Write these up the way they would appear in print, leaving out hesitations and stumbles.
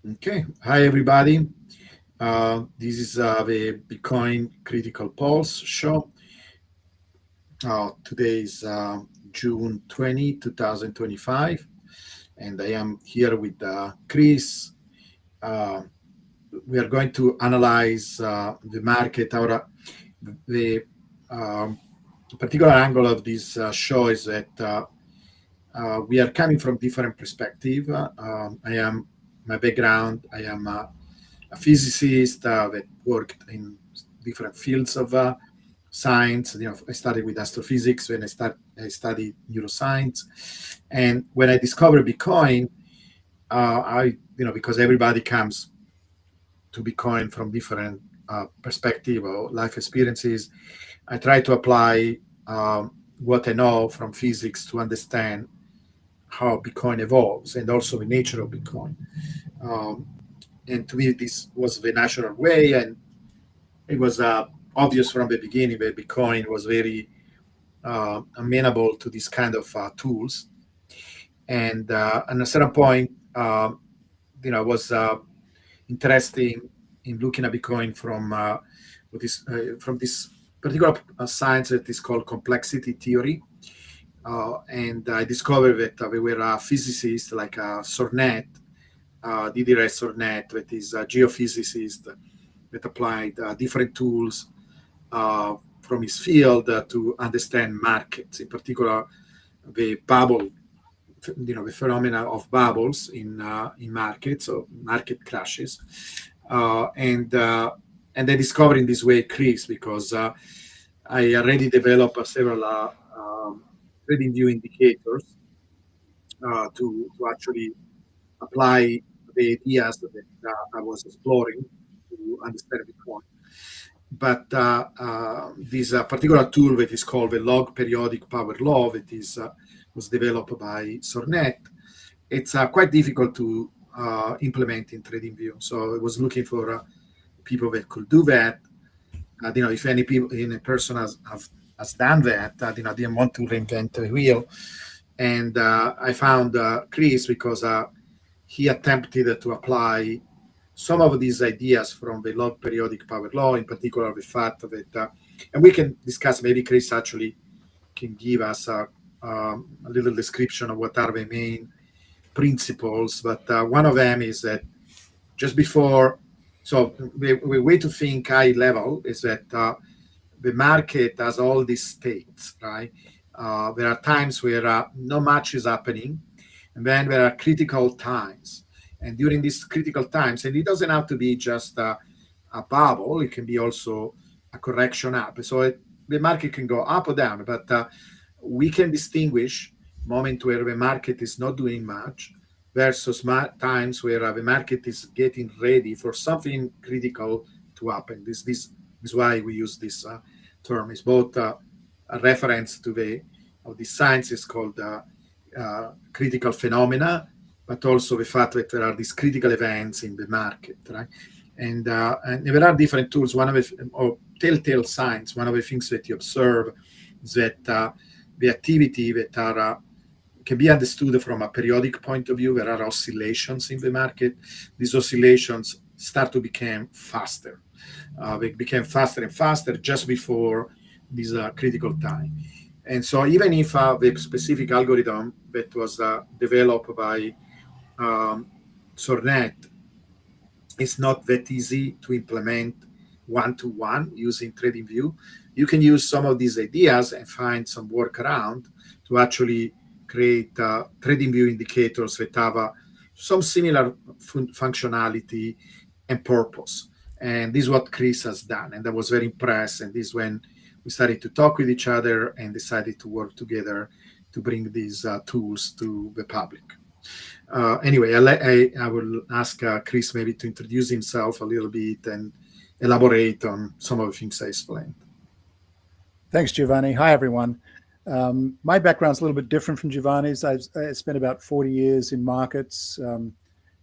Okay. Hi, everybody. This is the Bitcoin Critical Pulse show. Today is June 20, 2025, and I am here with Chris. Uh, we are going to analyze the market. The um, particular angle of this show is that we are coming from different perspective. I am my background. I am a physicist that worked in different fields of science. I studied with astrophysics when I studied neuroscience, and when I discovered Bitcoin, because everybody comes to Bitcoin from different perspective or life experiences, I try to apply what I know from physics to understand how Bitcoin evolves and also the nature of Bitcoin. Um, and to me, this was the natural way, and it was obvious from the beginning that Bitcoin was very amenable to this kind of tools. And at a certain point, it was interesting in looking at Bitcoin from this particular science that is called complexity theory. And I discovered that there were physicists like Sornet, Didier Sornet, that is a geophysicist that applied different tools from his field to understand markets, in particular the bubble, the phenomena of bubbles in markets or market crashes, and I discovered in this way Chris because I already developed several trading view indicators to actually apply the ideas that I was exploring to understand Bitcoin. But this particular tool that is called the log periodic power law that is was developed by Sornet, it's quite difficult to implement in TradingView. So I was looking for people that could do that. If any people in a person has done that, I didn't want to reinvent the wheel. And I found Chris because he attempted to apply some of these ideas from the log periodic power law, in particular the fact that, and we can discuss, maybe Chris actually can give us a little description of what are the main principles. But one of them is that just before, so the way to think high level is that the market has all these states, right? There are times where not much is happening, and then there are critical times. And during these critical times, and it doesn't have to be just a bubble, it can be also a correction up. So the market can go up or down, but we can distinguish moment where the market is not doing much versus times where the market is getting ready for something critical to happen. This is why we use this term. It's both a reference to the science is called critical phenomena, but also the fact that there are these critical events in the market, right? And there are different tools. One of or telltale signs. One of the things that you observe is that the activity that are can be understood from a periodic point of view. There are oscillations in the market. These oscillations start to become faster. They became faster and faster just before this critical time. And so even if the specific algorithm that was developed by um, Sornet is not that easy to implement one-to-one using TradingView, you can use some of these ideas and find some workaround to actually create TradingView indicators that have some similar functionality and purpose. And this is what Chris has done. And I was very impressed. And this is when we started to talk with each other and decided to work together to bring these tools to the public. Anyway, I will ask Chris maybe to introduce himself a little bit and elaborate on some of the things I explained. Thanks, Giovanni. Hi, everyone. My background's a little bit different from Giovanni's. I spent about 40 years in markets,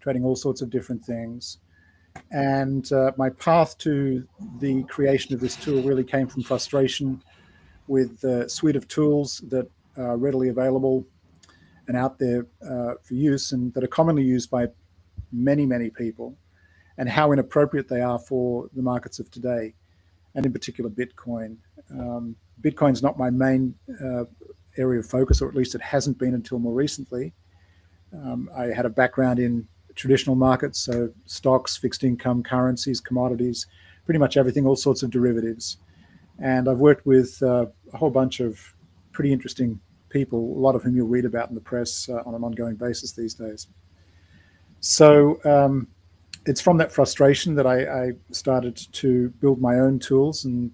trading all sorts of different things. And my path to the creation of this tool really came from frustration with the suite of tools that are readily available and out there for use and that are commonly used by many, many people, and how inappropriate they are for the markets of today, and in particular Bitcoin. Bitcoin's not my main area of focus, or at least it hasn't been until more recently. I had a background in traditional markets, so stocks, fixed income, currencies, commodities, pretty much everything, all sorts of derivatives. And I've worked with a whole bunch of pretty interesting people, a lot of whom you'll read about in the press on an ongoing basis these days. So it's from that frustration that I started to build my own tools, and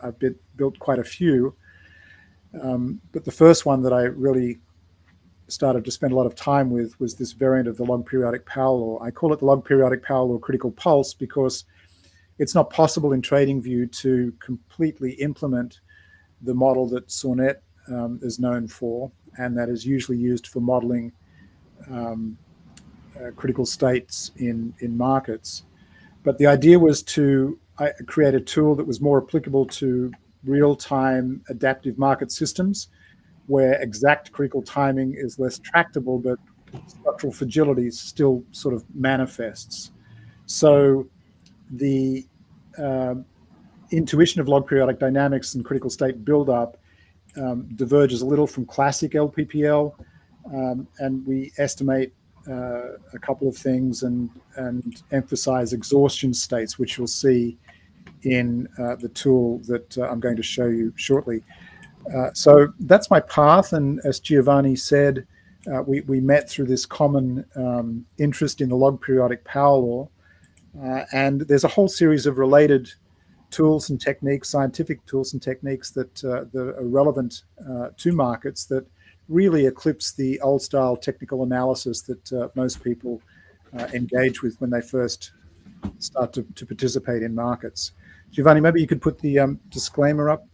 I've built quite a few. But the first one that I really started to spend a lot of time with was this variant of the log periodic power law. I call it the log periodic power law critical pulse because it's not possible in TradingView to completely implement the model that Sornet is known for, and that is usually used for modeling critical states in markets. But the idea was to create a tool that was more applicable to real-time adaptive market systems, where exact critical timing is less tractable, but structural fragility still sort of manifests. So the intuition of log periodic dynamics and critical state buildup diverges a little from classic LPPL, and we estimate a couple of things and emphasize exhaustion states, which you'll see in the tool that I'm going to show you shortly. So that's my path, and as Giovanni said, we met through this common interest in the log periodic power law, and there's a whole series of related tools and techniques, scientific tools and techniques that are relevant to markets that really eclipse the old-style technical analysis that most people engage with when they first start to participate in markets. Giovanni, maybe you could put the disclaimer up.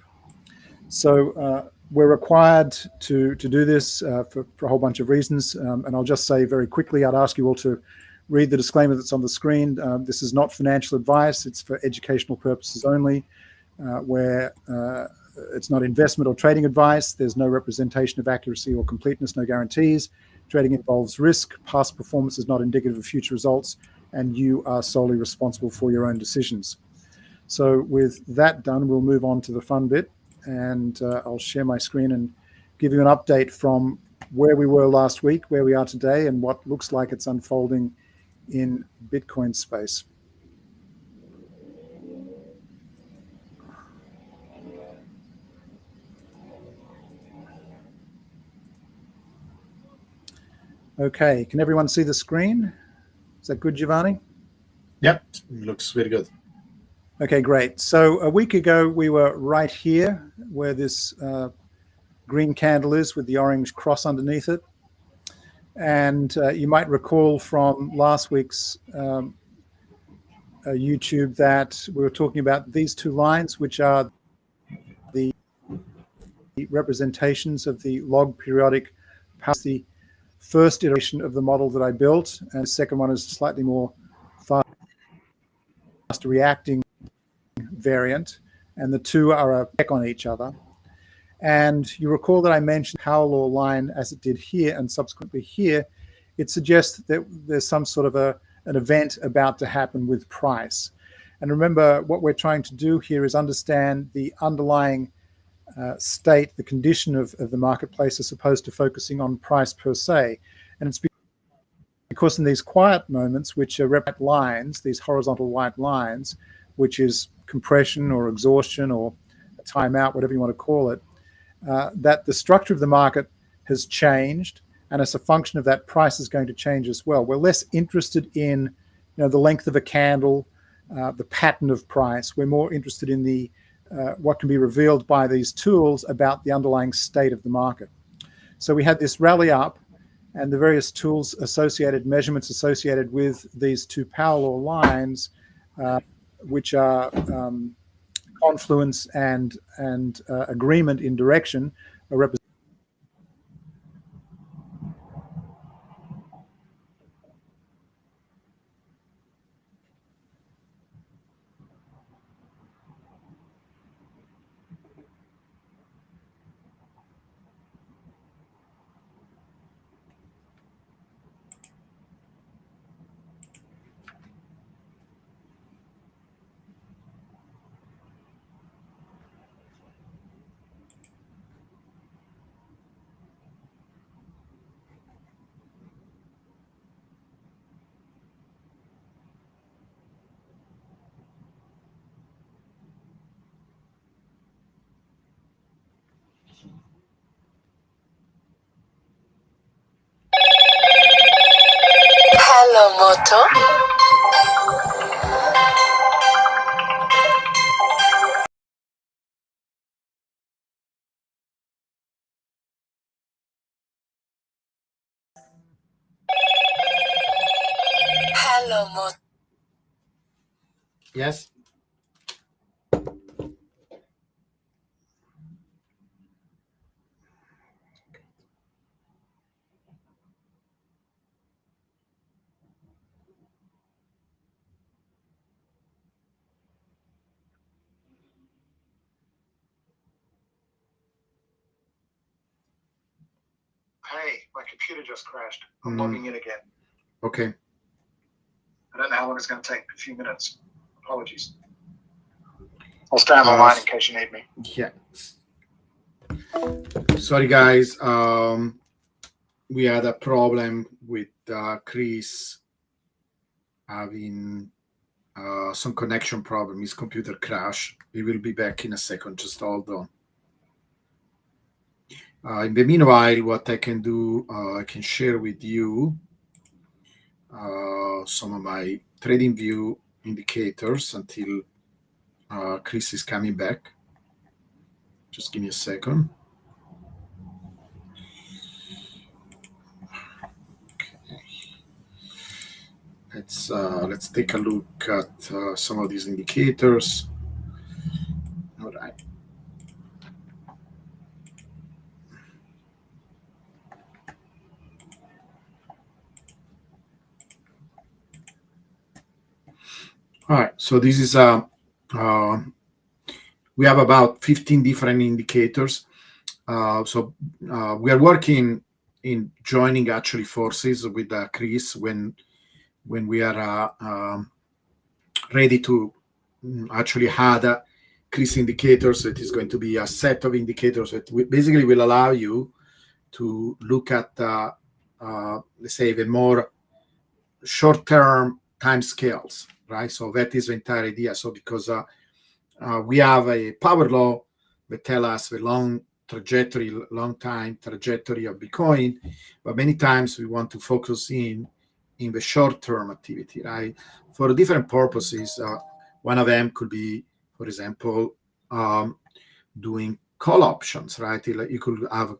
So we're required to do this for a whole bunch of reasons, and I'll just say very quickly, I'd ask you all to read the disclaimer that's on the screen. This is not financial advice. It's for educational purposes only, where it's not investment or trading advice. There's no representation of accuracy or completeness, no guarantees. Trading involves risk. Past performance is not indicative of future results, and you are solely responsible for your own decisions. So with that done, we'll move on to the fun bit, and I'll share my screen and give you an update from where we were last week, where we are today, and what looks like it's unfolding in Bitcoin space. Okay, can everyone see the screen? Is that good, Giovanni? Yep, looks very good. Okay, great. So a week ago, we were right here where this green candle is with the orange cross underneath it. And you might recall from last week's YouTube that we were talking about these two lines, which are the representations of the log periodic power, the first iteration of the model that I built, and the second one is slightly more fast reacting variant, and the two are a check on each other. And you recall that I mentioned power law line as it did here and subsequently here. It suggests that there's some sort of an event about to happen with price. And remember, what we're trying to do here is understand the underlying state, the condition of the marketplace, as opposed to focusing on price per se. And it's because in these quiet moments, which are white lines, these horizontal white lines, which is compression or exhaustion or a timeout, whatever you want to call it, that the structure of the market has changed, and as a function of that, price is going to change as well. We're less interested in the length of a candle, the pattern of price. We're more interested in the what can be revealed by these tools about the underlying state of the market. So we had this rally up, and the various tools associated, measurements associated with these two power law lines, which are confluence and agreement in direction, are represented. Hello, Moto. Hello, Moto. Yes. Hey, my computer just crashed. I'm logging in again. Okay. I don't know how long it's going to take. A few minutes. Apologies. I'll stay on the line in case you need me. Yeah. Sorry, guys. We had a problem with Chris having some connection problem. His computer crashed. We will be back in a second. Just hold on. In the meanwhile, what I can do, I can share with you some of my trading view indicators until Chris is coming back. Just give me a second. Let's take a look at some of these indicators. All right. All right. So this is we have about 15 different indicators. So we are working in joining actually forces with Chris when we are ready to actually add Chris indicators. It is going to be a set of indicators that basically will allow you to look at, let's say, the more short-term time scales, right? So that is the entire idea. So because we have a power law that tell us the long time trajectory of Bitcoin, but many times we want to focus in the short-term activity, right? For different purposes. One of them could be, for example, doing call options, right? You could have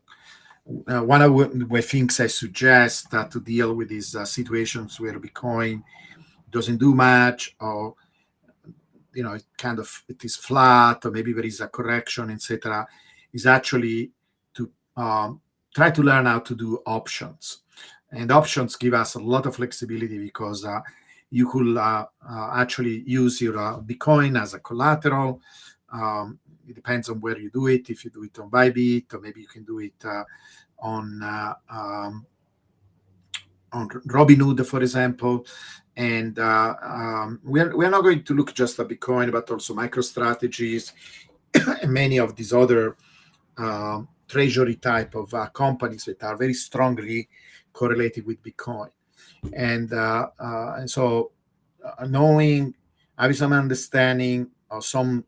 one of the things I suggest that to deal with these situations where Bitcoin doesn't do much, or it is flat, or maybe there is a correction, etc., is actually to try to learn how to do options. And options give us a lot of flexibility because you could actually use your Bitcoin as a collateral. It depends on where you do it. If you do it on Bybit, or maybe you can do it on Robinhood, for example. And we're not going to look just at Bitcoin, but also MicroStrategies and many of these other treasury type of companies that are very strongly correlated with Bitcoin. And so knowing, having some understanding of some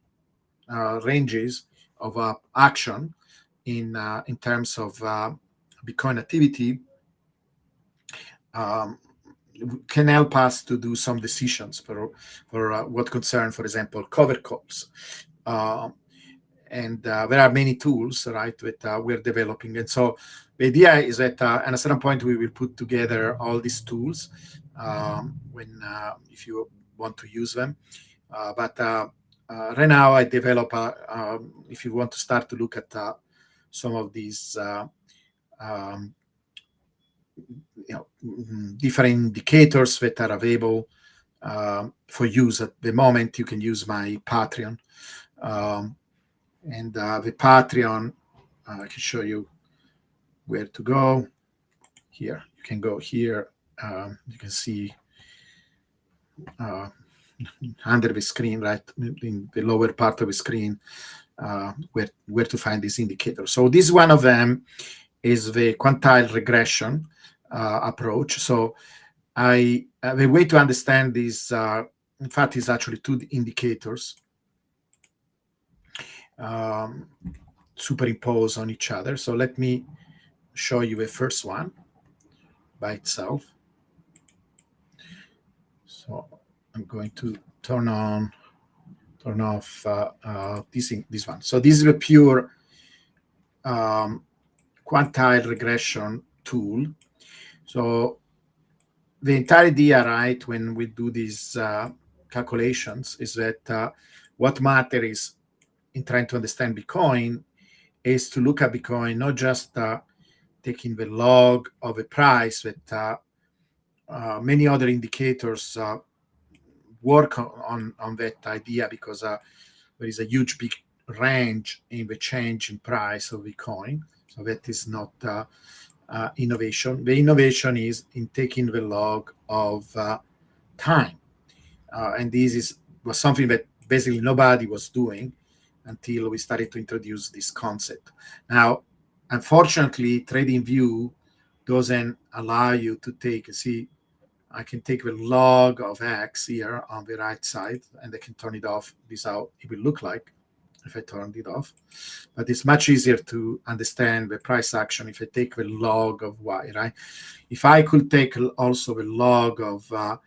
ranges of action in terms of Bitcoin activity can help us to do some decisions for what concern, for example, cover calls. And there are many tools, right, that we're developing. And so the idea is that at a certain point we will put together all these tools if you want to use them. But right now I develop, if you want to start to look at some of these different indicators that are available for use at the moment, you can use my Patreon. And the Patreon, I can show you where to go. Here, you can go here. You can see under the screen, right, in the lower part of the screen, where to find this indicator. So this one of them is the quantile regression approach. So the way to understand this, in fact, is actually two indicators superimposed on each other. So let me show you the first one by itself. going to turn off this one. So this is a pure quantile regression tool. So the entire idea, right, when we do these calculations is that what matters in trying to understand Bitcoin is to look at Bitcoin not just taking the log of a price, but many other indicators work on that idea, because there is a huge big range in the change in price of Bitcoin. So that is not innovation. The innovation is in taking the log of time. And this was something that basically nobody was doing until we started to introduce this concept. Now, unfortunately, TradingView doesn't allow you to take, see, I can take the log of X here on the right side, and I can turn it off. This is how it will look like if I turned it off. But it's much easier to understand the price action if I take the log of Y, right? If I could take also the log of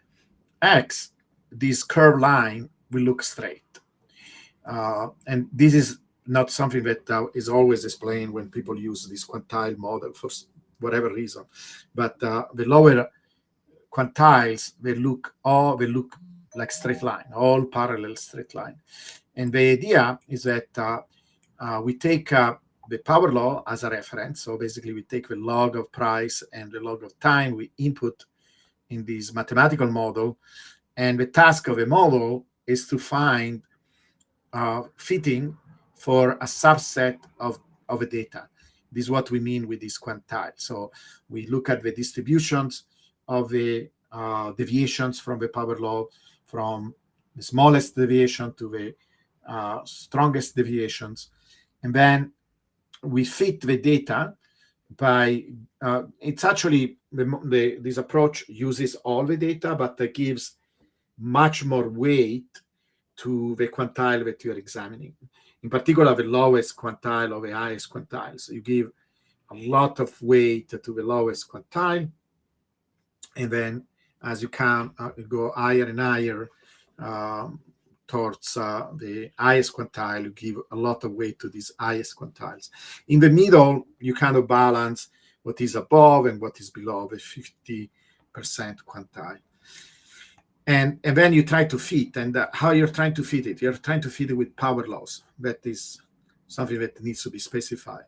X, this curved line will look straight. And this is not something that is always explained when people use this quantile model for whatever reason. But the lower quantiles, they look like straight line, all parallel straight line. And the idea is that we take the power law as a reference. So basically we take the log of price and the log of time we input in this mathematical model. And the task of a model is to find fitting for a subset of the data. This is what we mean with this quantile. So we look at the distributions of the deviations from the power law, from the smallest deviation to the strongest deviations. And then we fit the data by, it's actually, this approach uses all the data, but it gives much more weight to the quantile that you're examining. In particular, the lowest quantile or the highest quantile. So you give a lot of weight to the lowest quantile. And then as you can go higher and higher towards the highest quantile, you give a lot of weight to these highest quantiles. In the middle, you kind of balance what is above and what is below the 50% quantile. And then you try to fit, and how you're trying to fit it? You're trying to fit it with power laws. That is something that needs to be specified.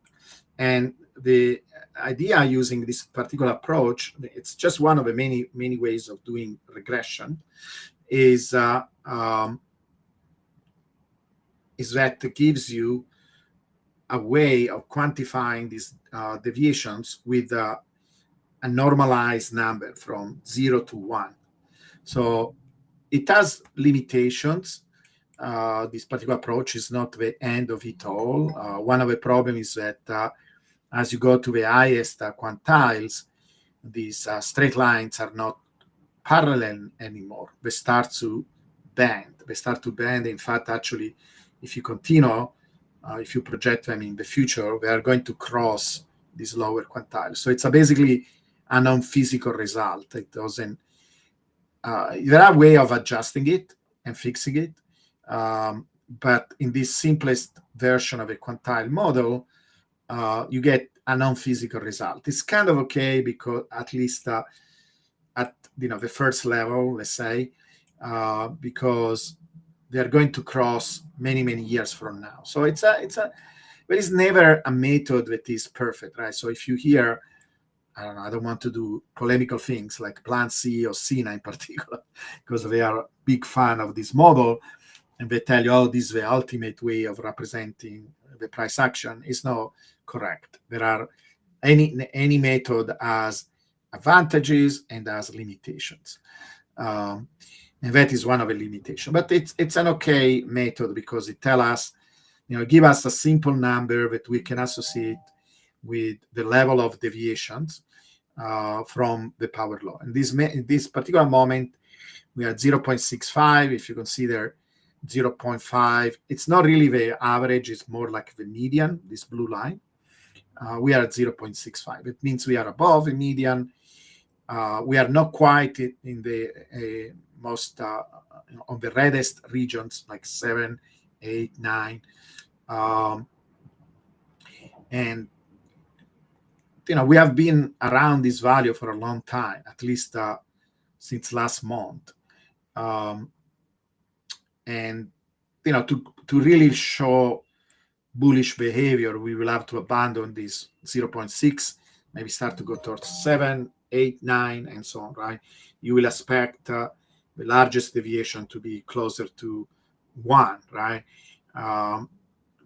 And the idea using this particular approach, it's just one of the many ways of doing regression, is that it gives you a way of quantifying these deviations with a normalized number from 0 to 1. So it has limitations. This particular approach is not the end of it all. One of the problems is that as you go to the highest quantiles, these straight lines are not parallel anymore. They start to bend. In fact, actually, if you continue, if you project them in the future, they are going to cross these lower quantiles. So it's basically a non-physical result. It doesn't. There are ways of adjusting it and fixing it, but in this simplest version of a quantile model, you get a non-physical result. It's kind of okay because at least at the first level, let's say, because they're going to cross many years from now. So there is never a method that is perfect, right? So if you hear, I don't want to do polemical things like Plan C or Sina in particular, because they are a big fan of this model, and they tell you, oh, this is the ultimate way of representing the price action. Is not correct. There are any method has advantages and has limitations, and that is one of the limitations. But it's an okay method because it tells us, give us a simple number that we can associate with the level of deviations from the power law. And this particular moment, we are 0.65. If you consider 0.5, it's not really the average, it's more like the median, this blue line. We are at 0.65. It means we are above the median. We are not quite in the most on the reddest regions like 7, 8, 9. And we have been around this value for a long time, at least since last month. And to really show bullish behavior, we will have to abandon this 0.6, maybe start to go towards 7, 8, 9, and so on, right? You will expect the largest deviation to be closer to 1, right?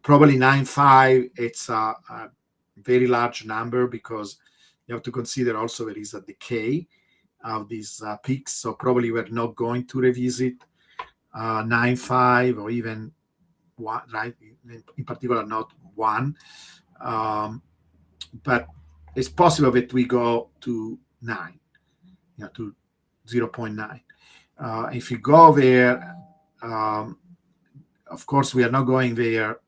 Probably 9.5, it's a very large number because you have to consider also there is a decay of these peaks. So probably we're not going to revisit 9.5 or even 1, right? In particular, not 1. But it's possible that we go to 9, to 0.9. If you go there, of course, we are not going there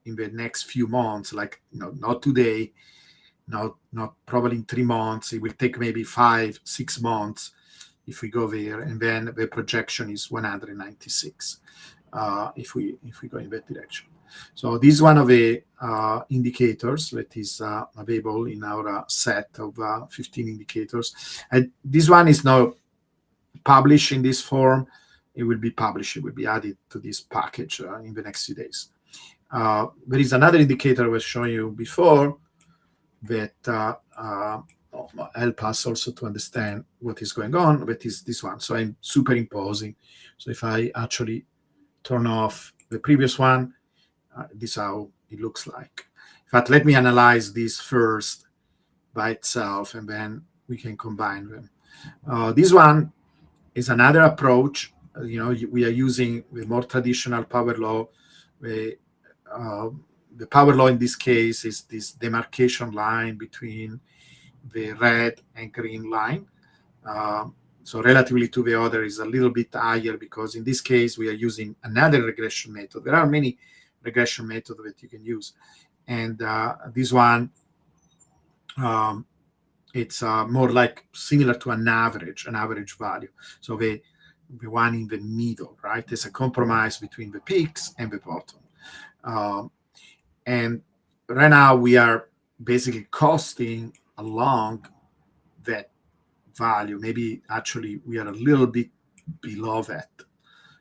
in the next few months, like not today, not probably in 3 months. It will take maybe 5, 6 months if we go there, and then the projection is 196 if we go in that direction. So this is one of the indicators that is available in our set of 15 indicators, and this one is now published in this form. It will be published. It will be added to this package in the next few days. There is another indicator I was showing you before that help us also to understand what is going on. That is this one. So I'm superimposing. So if I actually turn off the previous one, this is how it looks like. In fact, let me analyze this first by itself, and then we can combine them. This one is another approach. We are using the more traditional power law. The power law in this case is this demarcation line between the red and green line. So relatively to the other is a little bit higher because in this case we are using another regression method. There are many regression methods that you can use, and this one it's more like similar to an average value. So the one in the middle, right? There's a compromise between the peaks and the bottom. And right now we are basically costing along that value. Maybe actually we are a little bit below that,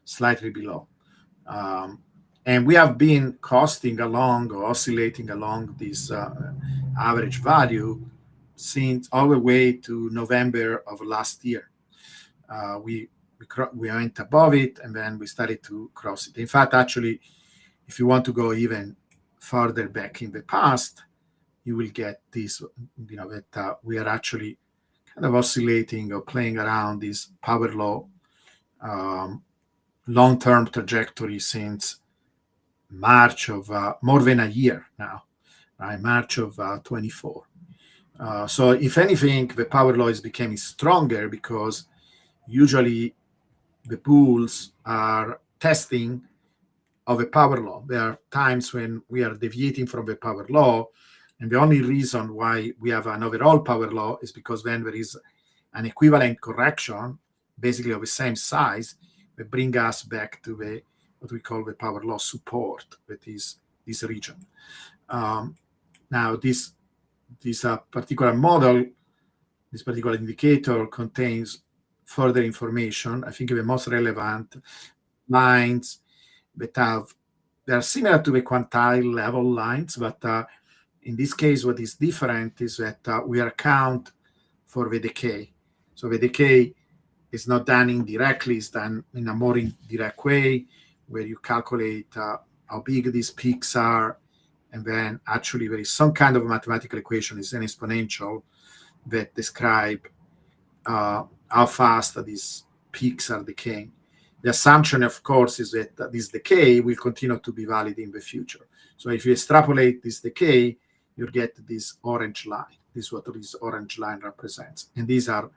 slightly below. And we have been costing along or oscillating along this average value since all the way to November of last year. We went above it and then we started to cross it. In fact, actually, if you want to go even further back in the past, you will get this, that we are actually kind of oscillating or playing around this power law long-term trajectory since March of more than a year now, right? March of 24. So if anything, the power law is becoming stronger because usually the bulls are testing of a power law. There are times when we are deviating from the power law, and the only reason why we have an overall power law is because then there is an equivalent correction, basically of the same size, that bring us back to the what we call the power law support, that is this region. Now, this particular model, this particular indicator contains further information. I think the most relevant lines that they are similar to the quantile level lines, but in this case, what is different is that we account for the decay. So the decay is not done indirectly, it's done in a more indirect way, where you calculate how big these peaks are, and then actually there is some kind of mathematical equation, it's an exponential, that describe how fast these peaks are decaying. The assumption, of course, is that this decay will continue to be valid in the future. So if you extrapolate this decay, you get this orange line. This is what this orange line represents. And these are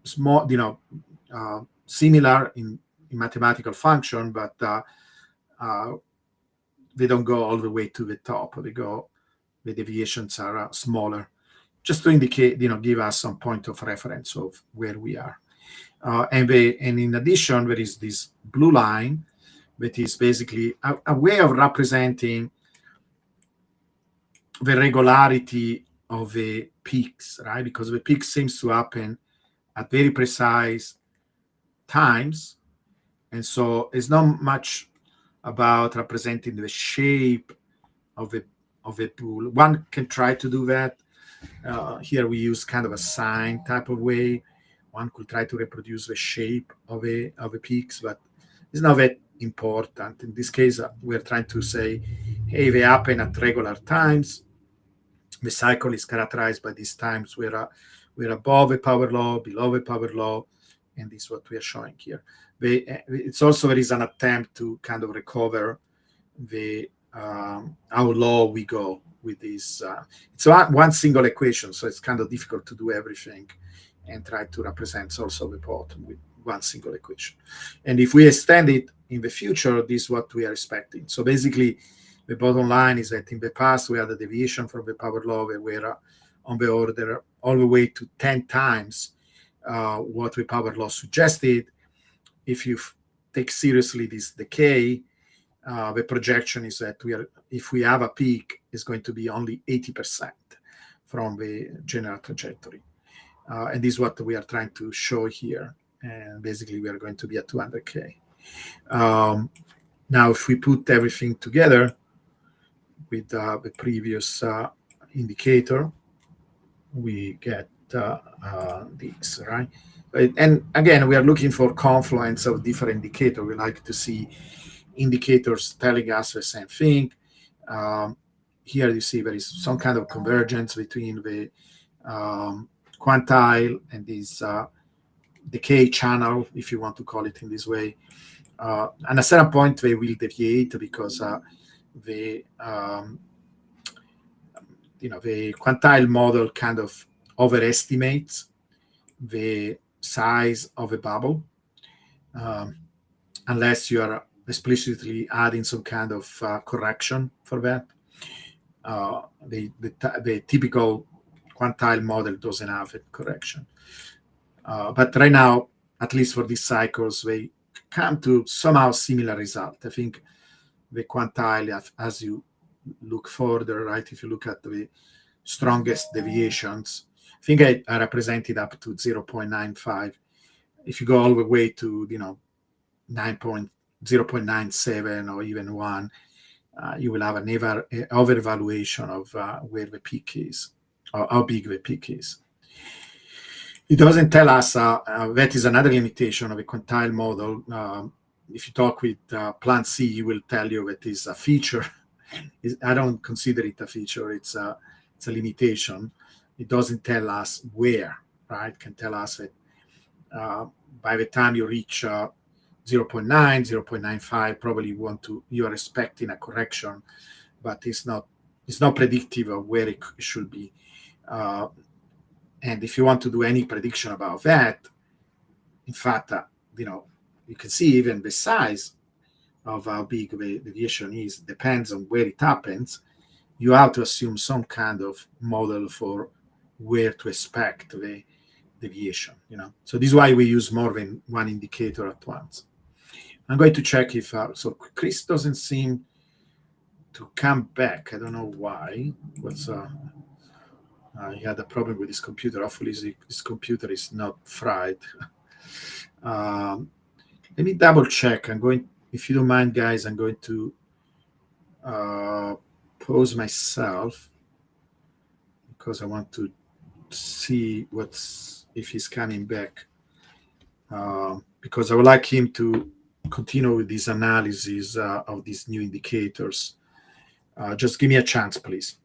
small, similar in mathematical function, but they don't go all the way to the top. The deviations are smaller, just to indicate, give us some point of reference of where we are. And in addition, there is this blue line that is basically a way of representing the regularity of the peaks, right? Because the peak seems to happen at very precise times. And so it's not much about representing the shape of a pool. One can try to do that. Here we use kind of a sine type of way. One could try to reproduce the shape of a peaks, but it's not that important. In this case, we're trying to say, hey, they happen at regular times. The cycle is characterized by these times where we're above a power law, below a power law, and this is what we are showing here. It's also there is an attempt to kind of recover the how low we go with this. It's one single equation, so it's kind of difficult to do everything and try to represent also the bottom with one single equation. And if we extend it in the future, this is what we are expecting. So basically, the bottom line is that in the past, we had a deviation from the power law that were on the order all the way to 10 times what the power law suggested. If you take seriously this decay, the projection is that if we have a peak, it's going to be only 80% from the general trajectory. And this is what we are trying to show here. And basically, we are going to be at 200K. Now, if we put everything together with the previous indicator, we get this, right? And again, we are looking for confluence of different indicators. We like to see indicators telling us the same thing. Here you see there is some kind of convergence between the quantile and this decay channel, if you want to call it in this way. And at a certain point, they will deviate because the quantile model kind of overestimates the size of a bubble, unless you are explicitly adding some kind of correction for that. The typical quantile model doesn't have a correction. But right now, at least for these cycles, they come to somehow similar result. I think the quantile, as you look further, right, if you look at the strongest deviations, I think I represented up to 0.95. If you go all the way to 0.97 or even 1, you will have an over-evaluation of where the peak is, or how big the peak is. It doesn't tell us, that is another limitation of a quantile model. If you talk with Plan C, he will tell you that is a feature. I don't consider it a feature. It's a limitation. It doesn't tell us where, right? It can tell us that by the time you reach 0.9, 0.95, probably you are expecting a correction, but it's not predictive of where it should be. And if you want to do any prediction about that, in fact, you can see even the size of how big the deviation is depends on where it happens. You have to assume some kind of model for where to expect the deviation. So this is why we use more than one indicator at once. I'm going to check if so Chris doesn't seem to come back. I don't know why. He had a problem with his computer. Hopefully his computer is not fried. Let me double check. If you don't mind, guys, I'm going to pause myself because I want to see if he's coming back. Because I would like him to continue with this analysis of these new indicators. Just give me a chance, please.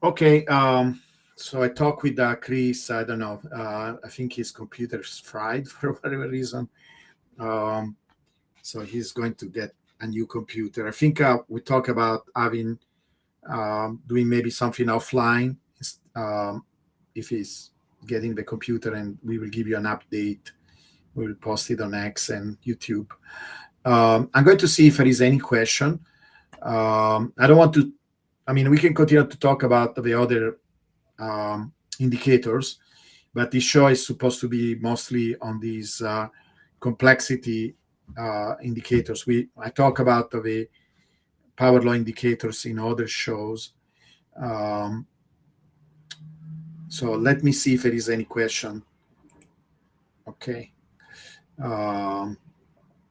Okay. So I talked with Chris. I don't know. I think his computer's fried for whatever reason. So he's going to get a new computer. I think we talk about having doing maybe something offline if he's getting the computer, and we will give you an update. We will post it on X and YouTube. I'm going to see if there is any question. I don't want to. I mean, we can continue to talk about the other indicators, but this show is supposed to be mostly on these complexity indicators. I talk about the power law indicators in other shows. So let me see if there is any question. Okay.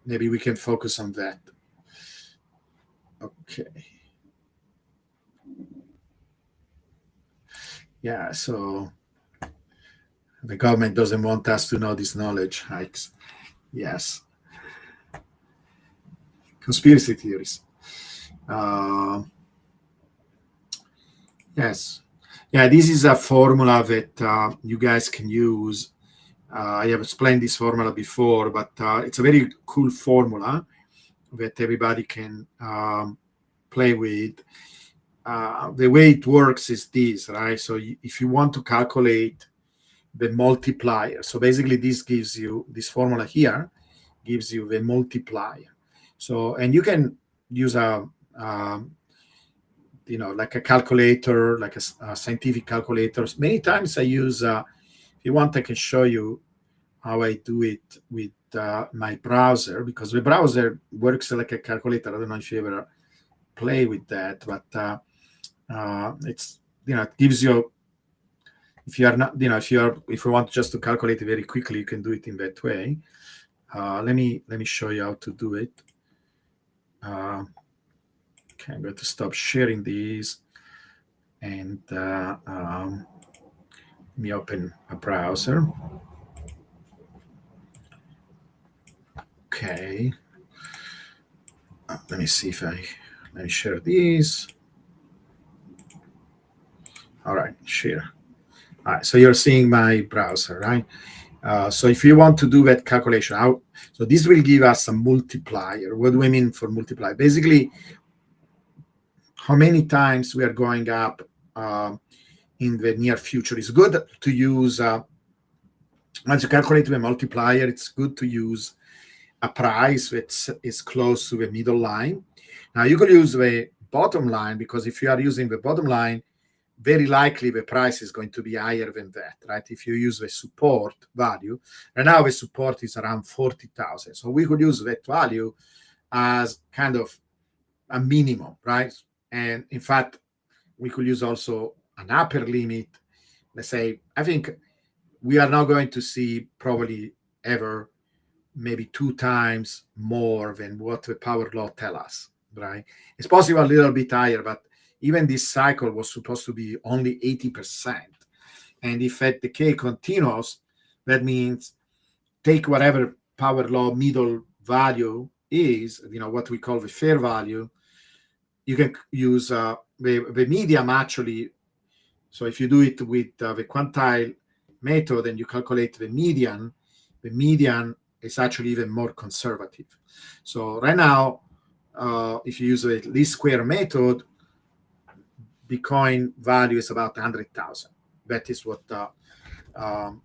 Maybe we can focus on that. Okay. Yeah, so the government doesn't want us to know this knowledge hikes. Yes. Conspiracy theories. Yes. Yeah, this is a formula that you guys can use. I have explained this formula before, but it's a very cool formula that everybody can play with. The way it works is this, right? So if you want to calculate the multiplier, so basically this formula here gives you the multiplier. So, and you can use like a calculator, like a scientific calculator. Many times I use, if you want, I can show you how I do it with my browser, because the browser works like a calculator. I don't know if you ever play with that, but it's, it gives you, if you are not, if you want just to calculate it very quickly, you can do it in that way. Let me show you how to do it. Okay, I'm going to stop sharing these, and let me open a browser. Okay. Let me see if let me share these. All right, share. All right, so you're seeing my browser, right? So if you want to do that calculation out, so this will give us a multiplier. What do I mean for multiplier? Basically, how many times we are going up in the near future. It's good to use, once you calculate the multiplier, it's good to use a price that is close to the middle line. Now you could use the bottom line, because if you are using the bottom line, very likely the price is going to be higher than that, right? If you use the support value, right now the support is around 40,000. So we could use that value as kind of a minimum, right? And in fact, we could use also an upper limit. Let's say, I think we are now going to see probably ever maybe 2 times more than what the power law tell us, right? It's possible a little bit higher, but even this cycle was supposed to be only 80%. And if that decay continues, that means take whatever power law middle value is, what we call the fair value. You can use the medium actually. So if you do it with the quantile method and you calculate the median is actually even more conservative. So right now, if you use the least square method, Bitcoin value is about 100,000. That is what tell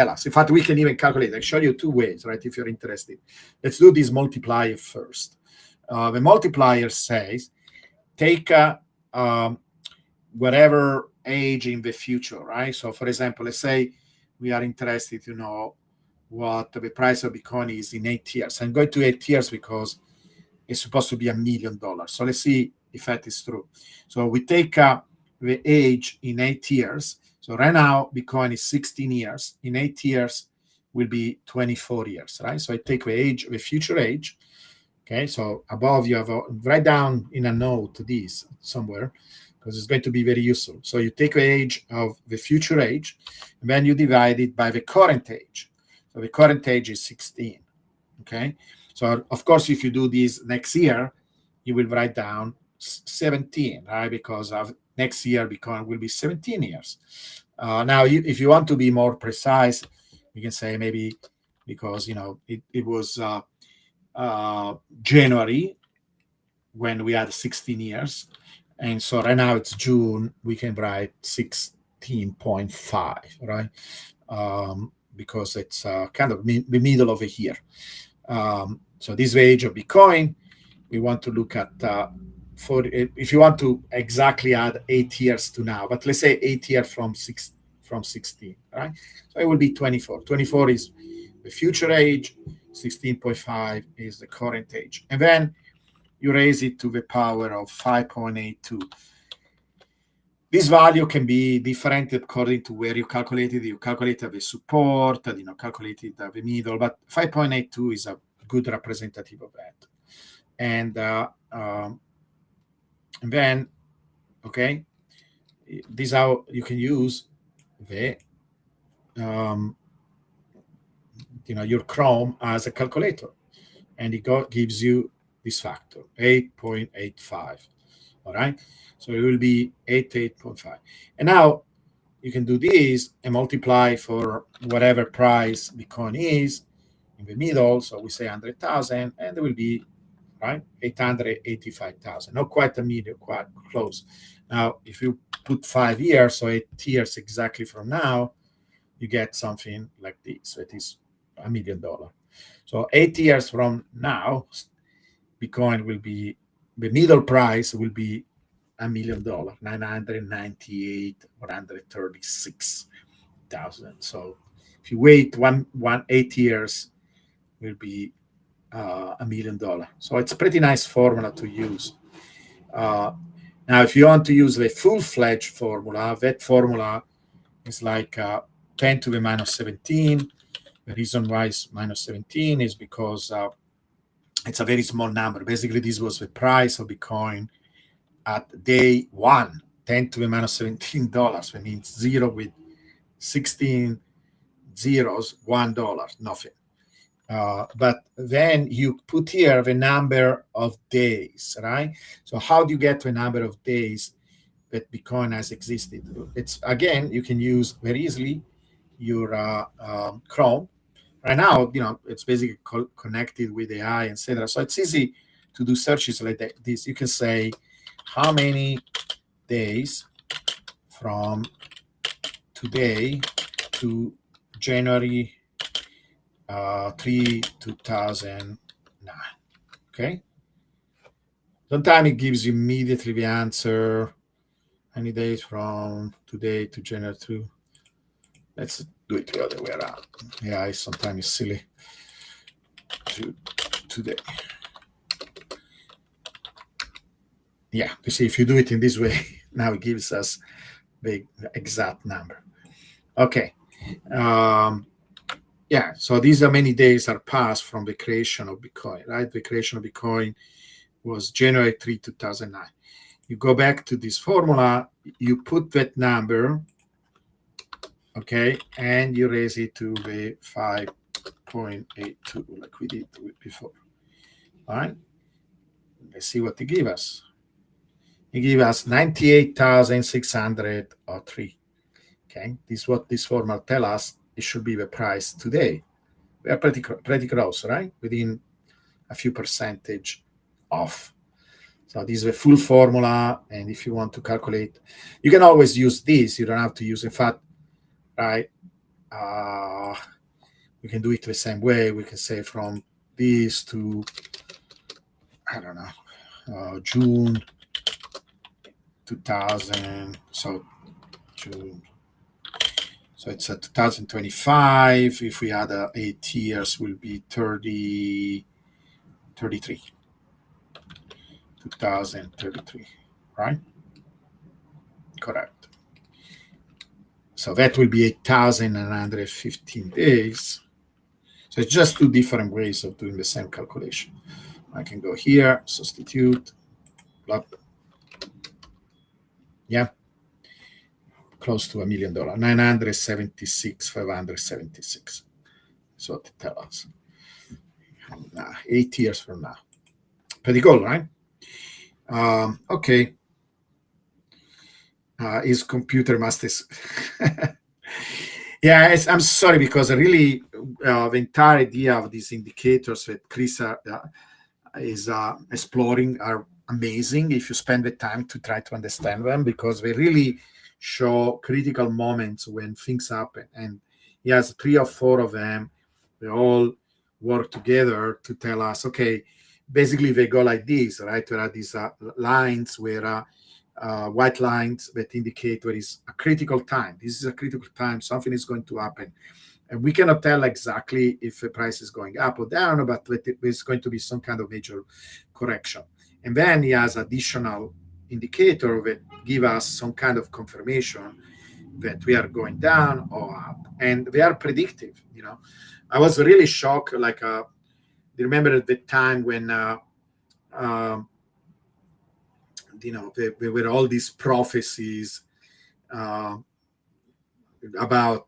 us. In fact, we can even calculate. I show you 2 ways, right? If you're interested, let's do this multiplier first. The multiplier says take whatever age in the future, right? So, for example, let's say we are interested to know what the price of Bitcoin is in 8 years. I'm going to 8 years because it's supposed to be $1 million. So let's see if that is true. So we take the age in 8 years. So right now, Bitcoin is 16 years. In 8 years will be 24 years, right? So I take the age, the future age. Okay, so above you have write down in a note this somewhere, because it's going to be very useful. So you take the age of the future age, and then you divide it by the current age. So the current age is 16. Okay, so of course, if you do this next year, you will write down 17, right? Because of next year Bitcoin will be 17 years. Now, if you want to be more precise, you can say maybe because it was January when we had 16 years, and so right now it's June, we can write 16.5, right? Because it's kind of the middle of a year. So this age of Bitcoin, we want to look at if you want to exactly add 8 years to now, but let's say 8 years from 16, right? So it will be 24. 24 is the future age, 16.5 is the current age. And then you raise it to the power of 5.82. This value can be different according to where you calculated. You calculated the support, calculated the middle, but 5.82 is a good representative of that. And then, okay, this is how you can use the your Chrome as a calculator, and it gives you this factor 8.85. All right, so it will be 88.5. And now you can do this and multiply for whatever price Bitcoin is in the middle. So we say 100,000, and there will be 885,000. Not quite a million, quite close. Now, if you put 5 years, so 8 years exactly from now, you get something like this. It is $1 million. So 8 years from now, Bitcoin will be, the middle price will be $1 million, 998,136,000. So if you wait 8 years, will be $1 million. So it's a pretty nice formula to use. Now, if you want to use the full-fledged formula, that formula is like 10 to the minus 17. The reason why it's minus 17 is because it's a very small number. Basically, this was the price of Bitcoin at day 1, 10 to the minus $17. That means 0 with 16 zeros, $1, nothing. But then you put here the number of days, right? So how do you get the number of days that Bitcoin has existed? It's, again, you can use very easily your Chrome. Right now, it's basically connected with AI, etc. So it's easy to do searches like this. You can say, how many days from today to January 3, 2009. Okay. Sometimes it gives you immediately the answer. Any days from today to January 2. Let's do it the other way around. Yeah, sometimes it's silly. To today. Yeah, you see, if you do it in this way, now it gives us the exact number. Okay. Yeah, so these are many days are passed from the creation of Bitcoin, right? The creation of Bitcoin was January 3, 2009. You go back to this formula, you put that number, okay, and you raise it to the 5.82 like we did before. All right, let's see what it gives us. It gives us 98,603. Okay, this is what this formula tells us. It should be the price today. We are pretty close, right? Within a few percentage off. So this is the full formula, and if you want to calculate, you can always use this. You don't have to use, in fact, right? We can do it the same way. We can say from this to, I don't know, June 2000. So June. So it's a 2025. If we add 8 years, will be 33. 2033, right? Correct. So that will be 8,915 days. So it's just two different ways of doing the same calculation. I can go here, substitute, blah. Yeah, close to $1 million, 576. That's what it tells us. 8 years from now. Pretty cool, right? Okay. his computer must have. Yeah, I'm sorry because really the entire idea of these indicators that Chris is exploring are amazing if you spend the time to try to understand them, because they really show critical moments when things happen. And he has 3 or 4 of them. They all work together to tell us, okay, basically they go like this, right? There are these lines where white lines that indicate where is a critical time. This is a critical time. Something is going to happen. And we cannot tell exactly if the price is going up or down, but there's going to be some kind of major correction. And then he has additional indicator that give us some kind of confirmation that we are going down or up. And they are predictive. I was really shocked. Like, do you remember at the time when there were all these prophecies about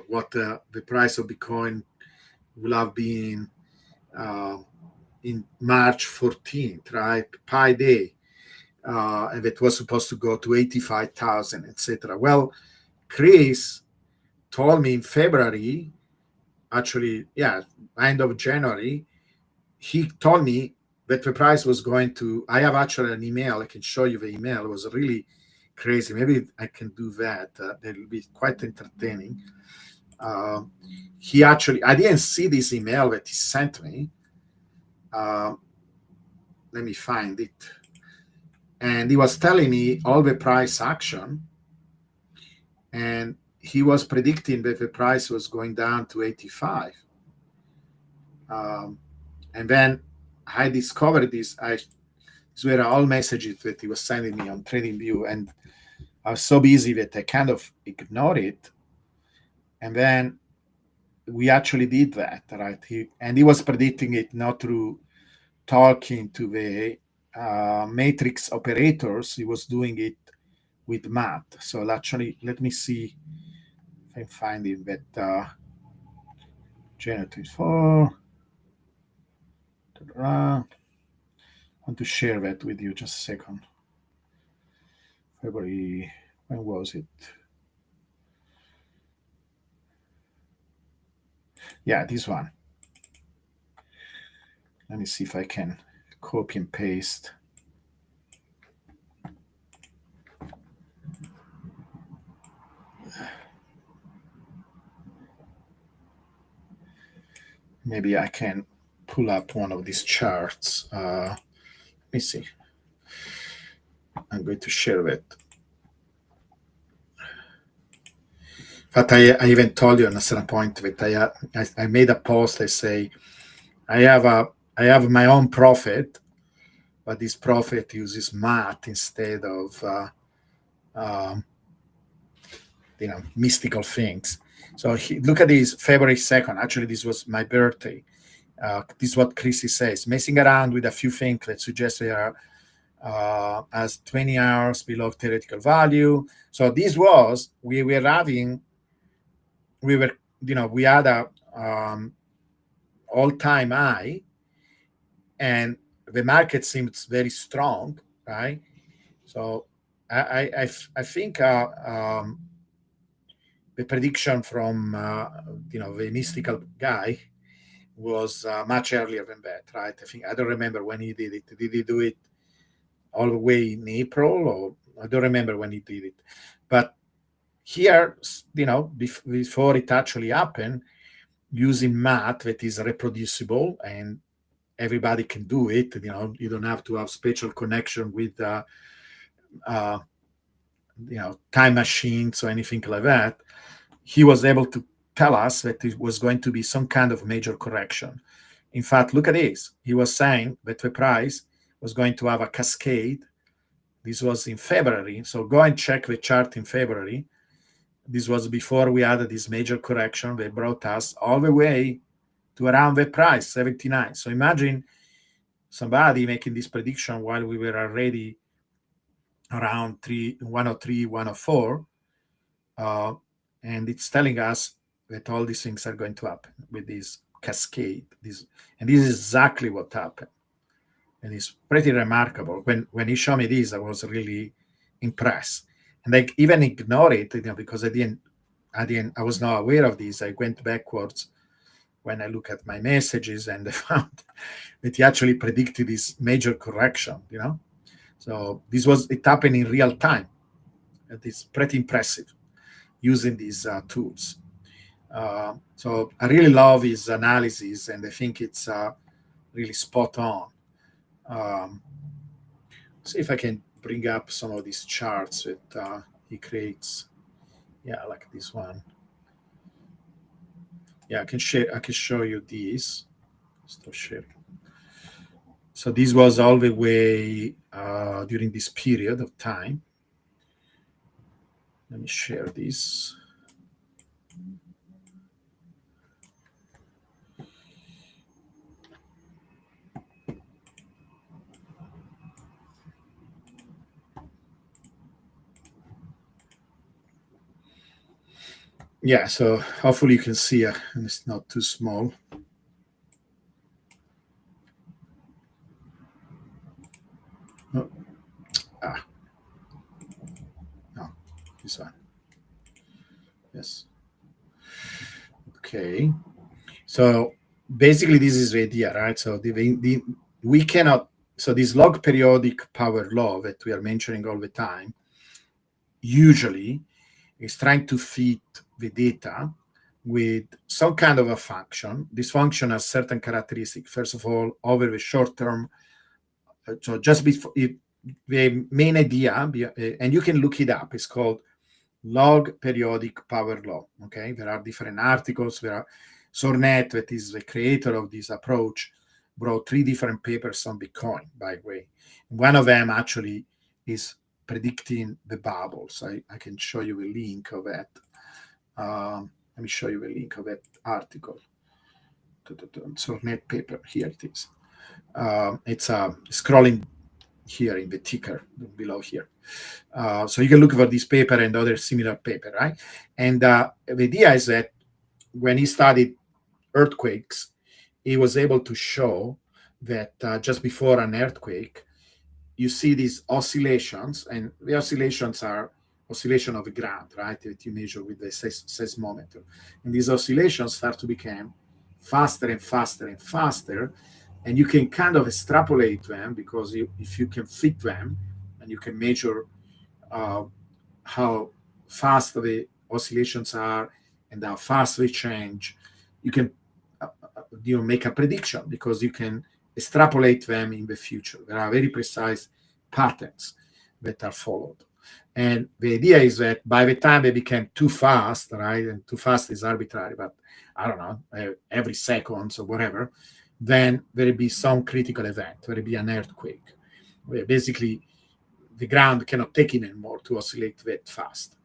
what the price of Bitcoin will have been in March 14th, right? Pi Day, and it was supposed to go to 85,000, etc. Well, Chris told me in February, actually, yeah, end of January, he told me that the price was going to. I have actually an email. I can show you the email. It was really crazy. Maybe I can do that. It'll be quite entertaining. He actually, I didn't see this email that he sent me. Let me find it. And he was telling me all the price action, and he was predicting that the price was going down to 85. And then I discovered this. These were all messages that he was sending me on TradingView, and I was so busy that I kind of ignored it. And then we actually did that, right? He was predicting it not through talking to the matrix operators. He was doing it with math. So actually, let me see if I find it. That January 24. I want to share that with you. Just a second. February. When was it? Yeah, this one. Let me see if I can copy and paste. Maybe I can pull up one of these charts. Let me see. I'm going to share it. In fact, I even told you at a certain point that I made a post. I say I have my own profit, but this profit uses math instead of mystical things. So look at this, February 2nd. Actually, this was my birthday. This is what Chrissy says: messing around with a few things that suggest they are as 20 hours below theoretical value. So this was, we had a all-time high, and the market seems very strong, right? So I think the prediction from the mystical guy was much earlier than that, right? I don't remember when he did it. Did he do it all the way in April, or I don't remember when he did it? But here, before it actually happened, using math that is reproducible and everybody can do it. You don't have to have special connection with time machines or anything like that. He was able to tell us that it was going to be some kind of major correction. In fact, look at this. He was saying that the price was going to have a cascade. This was in February. So go and check the chart in February. This was before we had this major correction that brought us all the way to around the price, 79. So imagine somebody making this prediction while we were already around 103, 104. And it's telling us that all these things are going to happen with this cascade. And this is exactly what happened. And it's pretty remarkable. When he showed me this, I was really impressed. and I even ignore it, because I was not aware of this. I went backwards when I look at my messages, and I found that he actually predicted this major correction. So it happened in real time. And it's pretty impressive using these tools. So I really love his analysis, and I think it's really spot on. See if I can bring up some of these charts that he creates. Yeah, like this one. Yeah, I can show you these. Stop sharing. So this was all the way during this period of time. Let me share this. Yeah, so hopefully you can see and it's not too small. Oh. No, this one. Yes. Okay. So basically this is the idea, right? So we cannot, so this log periodic power law that we are mentioning all the time usually is trying to fit the data with some kind of a function. This function has certain characteristics. First of all, over the short term, so just before the main idea, and you can look it up, it's called log periodic power law. Okay, there are different articles. There are Sornet, that is the creator of this approach, wrote 3 different papers on Bitcoin, by the way. One of them actually is predicting the bubbles. I can show you a link of that. Let me show you a link of that article. Sornet paper, here it is. It's scrolling here in the ticker below here. So you can look for this paper and other similar paper, right? And the idea is that when he studied earthquakes, he was able to show that just before an earthquake, you see these oscillations, and the oscillations are oscillation of the ground, right? That you measure with the seismometer. And these oscillations start to become faster and faster and faster. And you can kind of extrapolate them, because if you can fit them and you can measure how fast the oscillations are and how fast they change, you can make a prediction, because you can extrapolate them in the future. There are very precise patterns that are followed. And the idea is that by the time they became too fast, right, and too fast is arbitrary, but I don't know, every second or whatever, then there will be some critical event. There will be an earthquake, where basically the ground cannot take it anymore to oscillate that fast.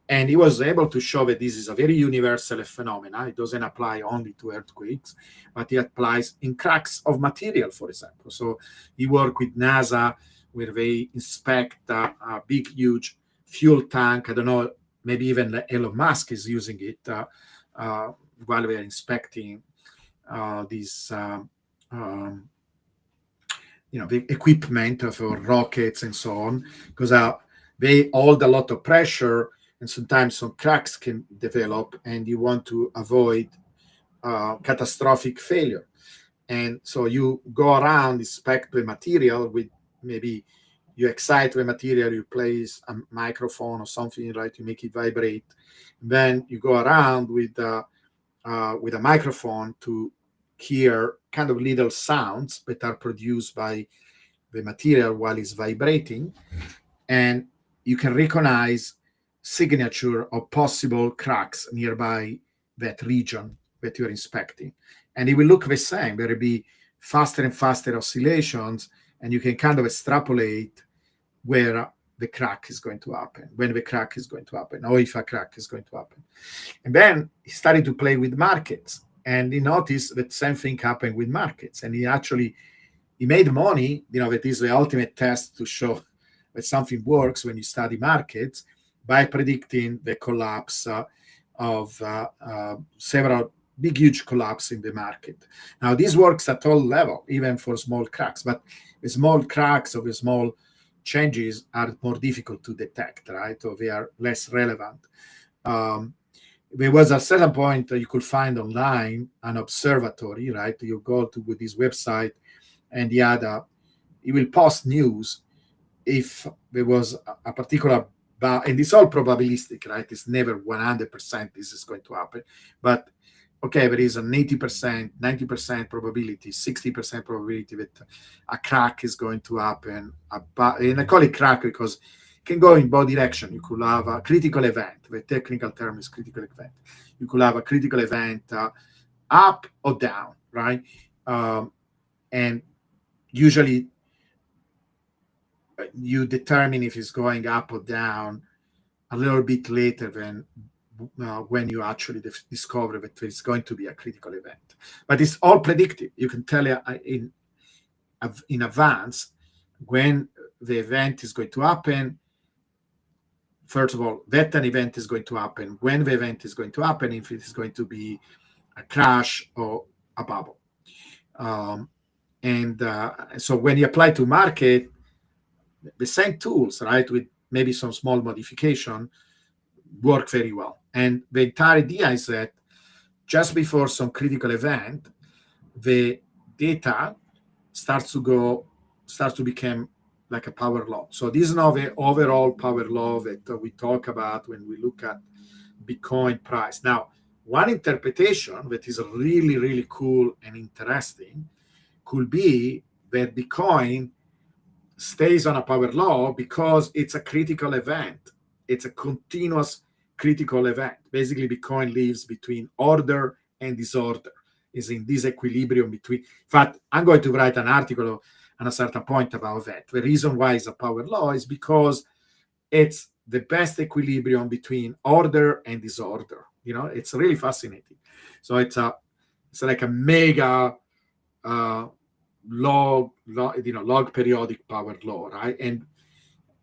And he was able to show that this is a very universal phenomenon. It doesn't apply only to earthquakes, but it applies in cracks of material, for example. So he worked with NASA, where they inspect a big, huge fuel tank. I don't know, maybe even Elon Musk is using it while they're inspecting the equipment for rockets and so on, because they hold a lot of pressure, and sometimes some cracks can develop, and you want to avoid catastrophic failure. And so you go around, inspect the material with, maybe you excite the material, you place a microphone or something, right? You make it vibrate. Then you go around with a microphone to hear kind of little sounds that are produced by the material while it's vibrating, and you can recognize signature of possible cracks nearby that region that you're inspecting. And it will look the same. There will be faster and faster oscillations, and you can kind of extrapolate where the crack is going to happen, when the crack is going to happen, or if a crack is going to happen. And then he started to play with markets, and he noticed that same thing happened with markets. And he made money, that is the ultimate test to show that something works when you study markets, by predicting the collapse of several big, huge collapse in the market. Now, this works at all level, even for small cracks, but the small cracks of a small changes are more difficult to detect, right? Or they are less relevant. There was a certain point that you could find online an observatory, right? You go to this website, and he will post news if there was a particular and it's all probabilistic, right? It's never 100% this is going to happen, but okay, there is an 80%, 90% probability, 60% probability that a crack is going to happen. And I call it crack because it can go in both directions. You could have a critical event. The technical term is critical event. You could have a critical event up or down, right? And usually you determine if it's going up or down a little bit later than when you actually discover that it's going to be a critical event. But it's all predictive. You can tell in advance when the event is going to happen. First of all, that an event is going to happen, when the event is going to happen, if it is going to be a crash or a bubble. So when you apply to market, the same tools, right, with maybe some small modification, work very well. And the entire idea is that just before some critical event, the data starts to become like a power law. So this is now the overall power law that we talk about when we look at Bitcoin price. Now, one interpretation that is really, really cool and interesting could be that Bitcoin stays on a power law because it's a critical event. It's a continuous critical event. Basically, Bitcoin lives between order and disorder, is in this equilibrium between. In fact, I'm going to write an article at a certain point about that. The reason why it's a power law is because it's the best equilibrium between order and disorder. It's really fascinating. So it's like a mega log periodic power law, right?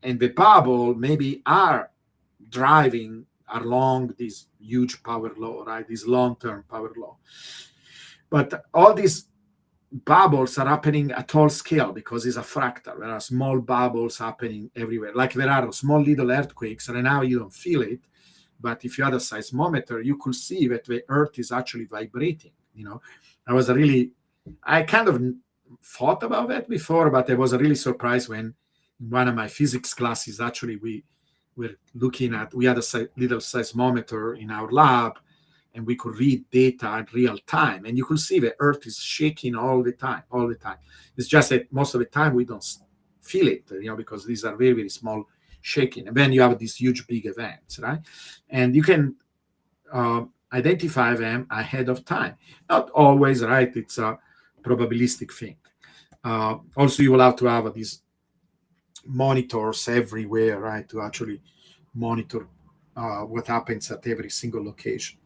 And the bubble maybe are driving along this huge power law, right? This long-term power law. But all these bubbles are happening at all scale because it's a fractal. There are small bubbles happening everywhere. Like there are small little earthquakes. Right now you don't feel it, but if you had a seismometer, you could see that the earth is actually vibrating. I kind of thought about that before, but I was really surprised when in one of my physics classes, actually we had a little seismometer in our lab, and we could read data in real time, and you could see the earth is shaking all the time. It's just that most of the time we don't feel it, because these are very, very small shaking. And then you have these huge big events, right? And you can identify them ahead of time. Not always, right? It's a probabilistic thing. Also, you will have to have these monitors everywhere, right, to actually monitor what happens at every single location.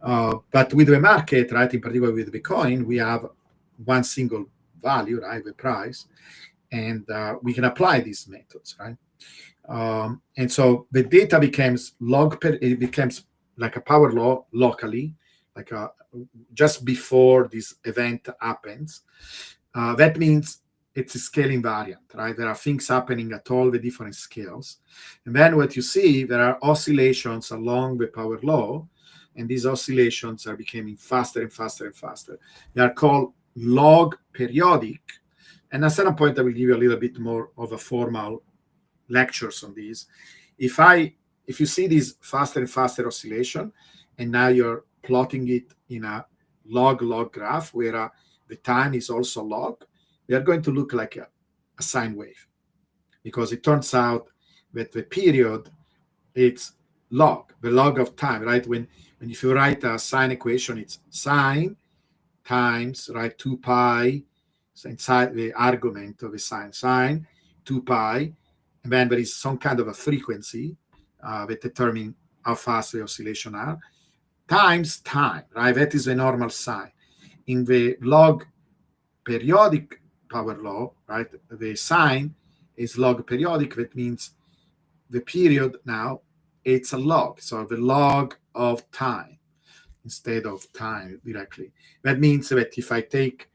But with the market, right, in particular with Bitcoin, we have one single value, right, the price, and we can apply these methods, right? And so the data becomes it becomes like a power law locally, like just before this event happens. That means it's a scaling invariant, right? There are things happening at all the different scales. And then what you see, there are oscillations along the power law, and these oscillations are becoming faster and faster and faster. They are called log periodic. And at a certain point, I will give you a little bit more of a formal lectures on these. If you see this faster and faster oscillation, and now you're plotting it in a log graph where the time is also log, they are going to look like a sine wave, because it turns out that the period, it's the log of time, right? When if you write a sine equation, it's sine times, right, 2 pi, so inside the argument of the sine 2 pi, and then there is some kind of a frequency that determine how fast the oscillation are, times time, right? That is the normal sine. In the log periodic power law, right, the sine is log periodic. That means the period now, it's a log. So the log of time instead of time directly. That means that if I take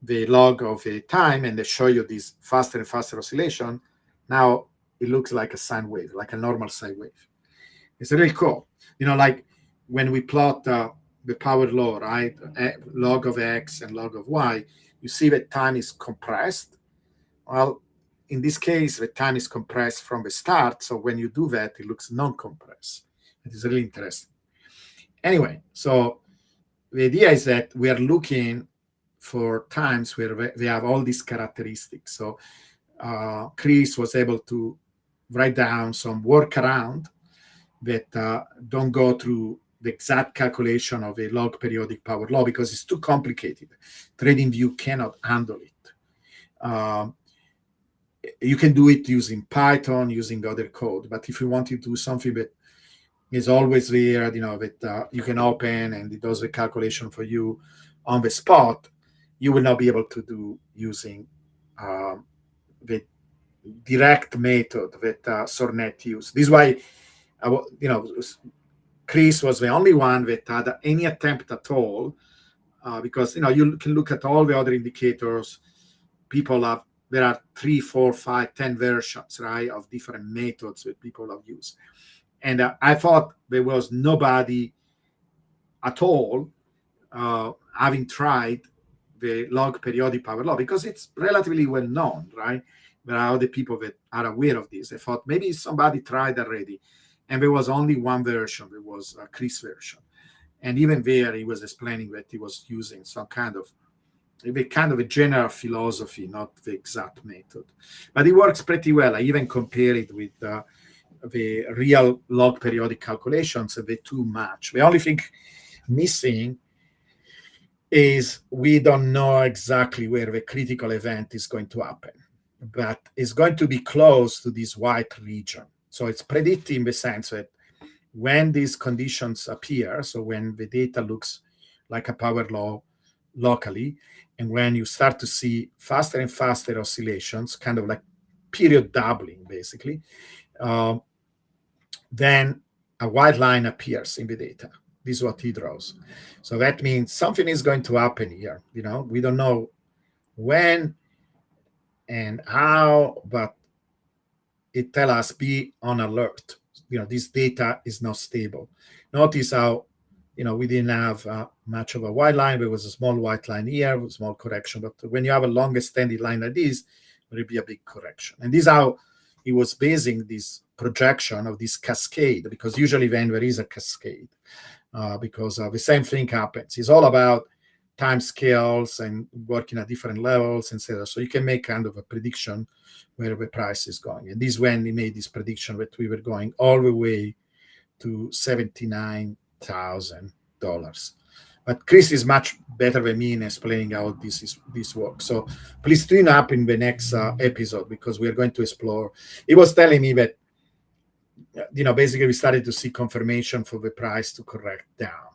the log of a time and I show you this faster and faster oscillation, now it looks like a sine wave, like a normal sine wave. It's really cool. Like when we plot the power law, right? Log of x and log of y, you see that time is compressed. Well, in this case, the time is compressed from the start. So when you do that, it looks non-compressed. It is really interesting. Anyway, so the idea is that we are looking for times where we have all these characteristics. So Chris was able to write down some workaround that don't go through the exact calculation of a log periodic power law because it's too complicated. TradingView cannot handle it. You can do it using Python, using other code, but if you want to do something that is always there, that you can open and it does the calculation for you on the spot, you will not be able to do using the direct method that Sornet used. This is why, Chris was the only one that had any attempt at all, because you can look at all the other indicators. There are 3, 4, 5, 10 versions, right, of different methods that people have used. And I thought there was nobody at all having tried the log periodic power law because it's relatively well known, right? There are other people that are aware of this. I thought maybe somebody tried already. And there was only one version. There was a Chris version. And even there, he was explaining that he was using some kind of a general philosophy, not the exact method. But it works pretty well. I even compare it with the real log periodic calculations, and the two match. The only thing missing is we don't know exactly where the critical event is going to happen, but it's going to be close to this white region. So it's predicting in the sense that when these conditions appear, so when the data looks like a power law locally, and when you start to see faster and faster oscillations, kind of like period doubling, basically, then a white line appears in the data. This is what he draws. So that means something is going to happen here. We don't know when and how, but it tells us be on alert. This data is not stable. Notice how, we didn't have much of a white line. There was a small white line here, a small correction. But when you have a long extended line like this, there will be a big correction. And this is how he was basing this projection of this cascade, because usually when there is a cascade, because the same thing happens. It's all about time scales and working at different levels, etc. So you can make kind of a prediction where the price is going. And this is when he made this prediction that we were going all the way to $79,000. But Chris is much better than me in explaining how this works. So please tune up in the next episode, because we are going to explore. He was telling me that, basically we started to see confirmation for the price to correct down,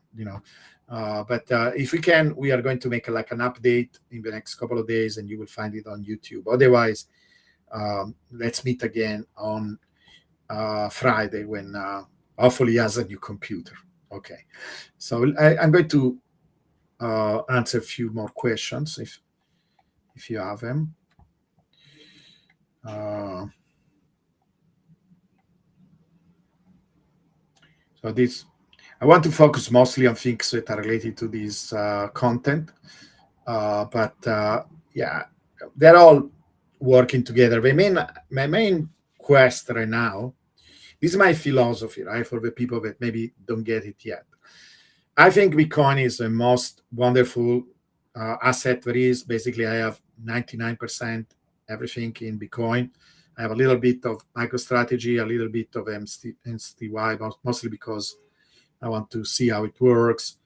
but if we can, we are going to make an update in the next couple of days, and you will find it on YouTube. Otherwise, let's meet again on Friday when hopefully he has a new computer. Okay, so I'm going to answer a few more questions if you have them. So I want to focus mostly on things that are related to this content, but they're all working together. My main quest right now, this is my philosophy, right, for the people that maybe don't get it yet. I think Bitcoin is the most wonderful asset there is. Basically, I have 99% everything in Bitcoin. I have a little bit of MicroStrategy, a little bit of MSTY, mostly because I want to see how it works.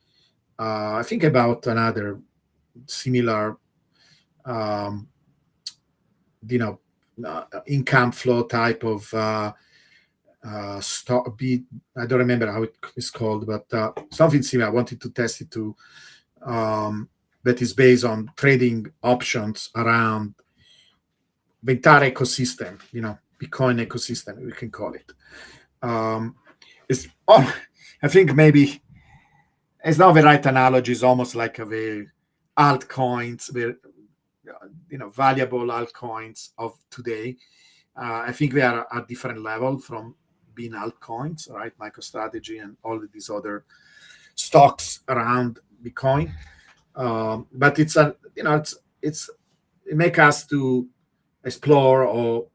I think about another similar, income flow type of stock. I don't remember how it is called, but something similar. I wanted to test it too. That is based on trading options around the entire ecosystem, Bitcoin ecosystem, we can call it. I think maybe it's not the right analogy. It's almost like the altcoins, valuable altcoins of today. I think they are at different level from being altcoins, right? MicroStrategy and all of these other stocks around Bitcoin. But it's a it make us to explore or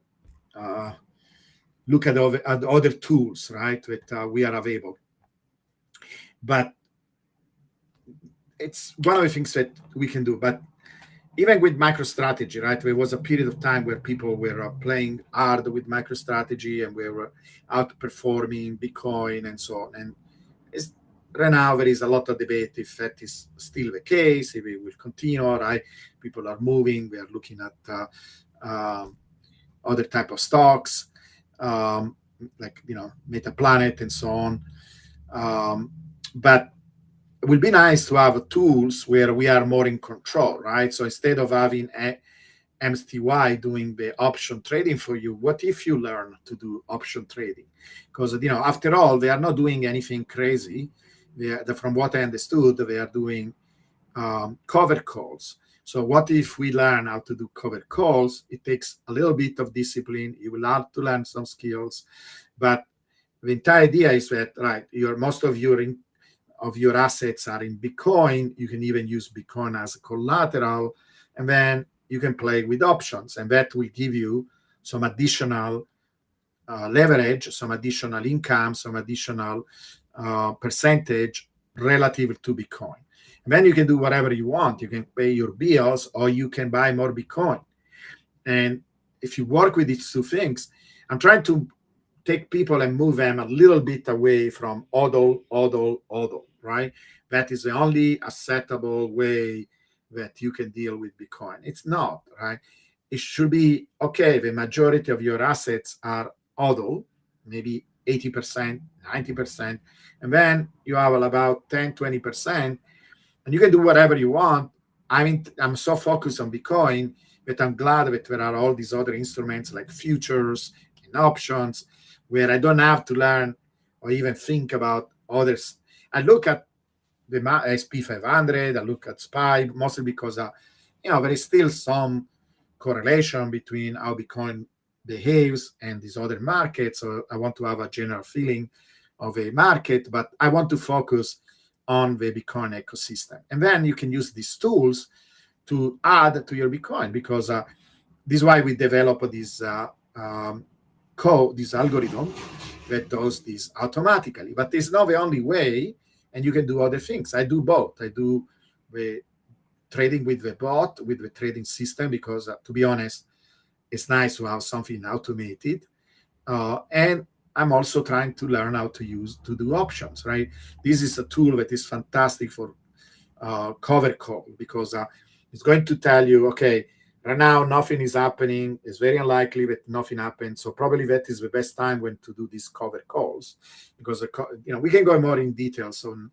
look at other tools, right, that we are available. But it's one of the things that we can do. But even with MicroStrategy, right, there was a period of time where people were playing hard with MicroStrategy and we were outperforming Bitcoin and so on. And right now there is a lot of debate if that is still the case, if it will continue, right? People are moving. We are looking at other type of stocks, like MetaPlanet and so on. But it would be nice to have tools where we are more in control, right? So instead of having MSTY doing the option trading for you, what if you learn to do option trading? Because after all, they are not doing anything crazy. From what I understood, they are doing cover calls. So what if we learn how to do cover calls? It takes a little bit of discipline. You will have to learn some skills, but the entire idea is that, right, most of your assets are in Bitcoin. You can even use Bitcoin as a collateral, and then you can play with options, and that will give you some additional leverage, some additional income, some additional percentage relative to Bitcoin. And then you can do whatever you want. You can pay your bills or you can buy more Bitcoin. And if you work with these two things, I'm trying to take people and move them a little bit away from hodl, right? That is the only acceptable way that you can deal with Bitcoin. It's not, right? It should be, okay, the majority of your assets are hodl, maybe 80%, 90%, and then you have about 10, 20%, and you can do whatever you want. I'm so focused on Bitcoin that I'm glad that there are all these other instruments like futures and options where I don't have to learn or even think about others. I look at the SP500, I look at SPY, mostly because there is still some correlation between how Bitcoin behaves and these other markets. So I want to have a general feeling of a market, but I want to focus on the Bitcoin ecosystem. And then you can use these tools to add to your Bitcoin, because this is why we develop this this algorithm that does this automatically. But it's not the only way, and you can do other things. I do both. I do the trading with the bot, with the trading system, because to be honest, it's nice to have something automated. And I'm also trying to learn how to do options, right? This is a tool that is fantastic for cover call, because it's going to tell you, okay, right now nothing is happening. It's very unlikely that nothing happens. So probably that is the best time when to do these cover calls, because we can go more in details on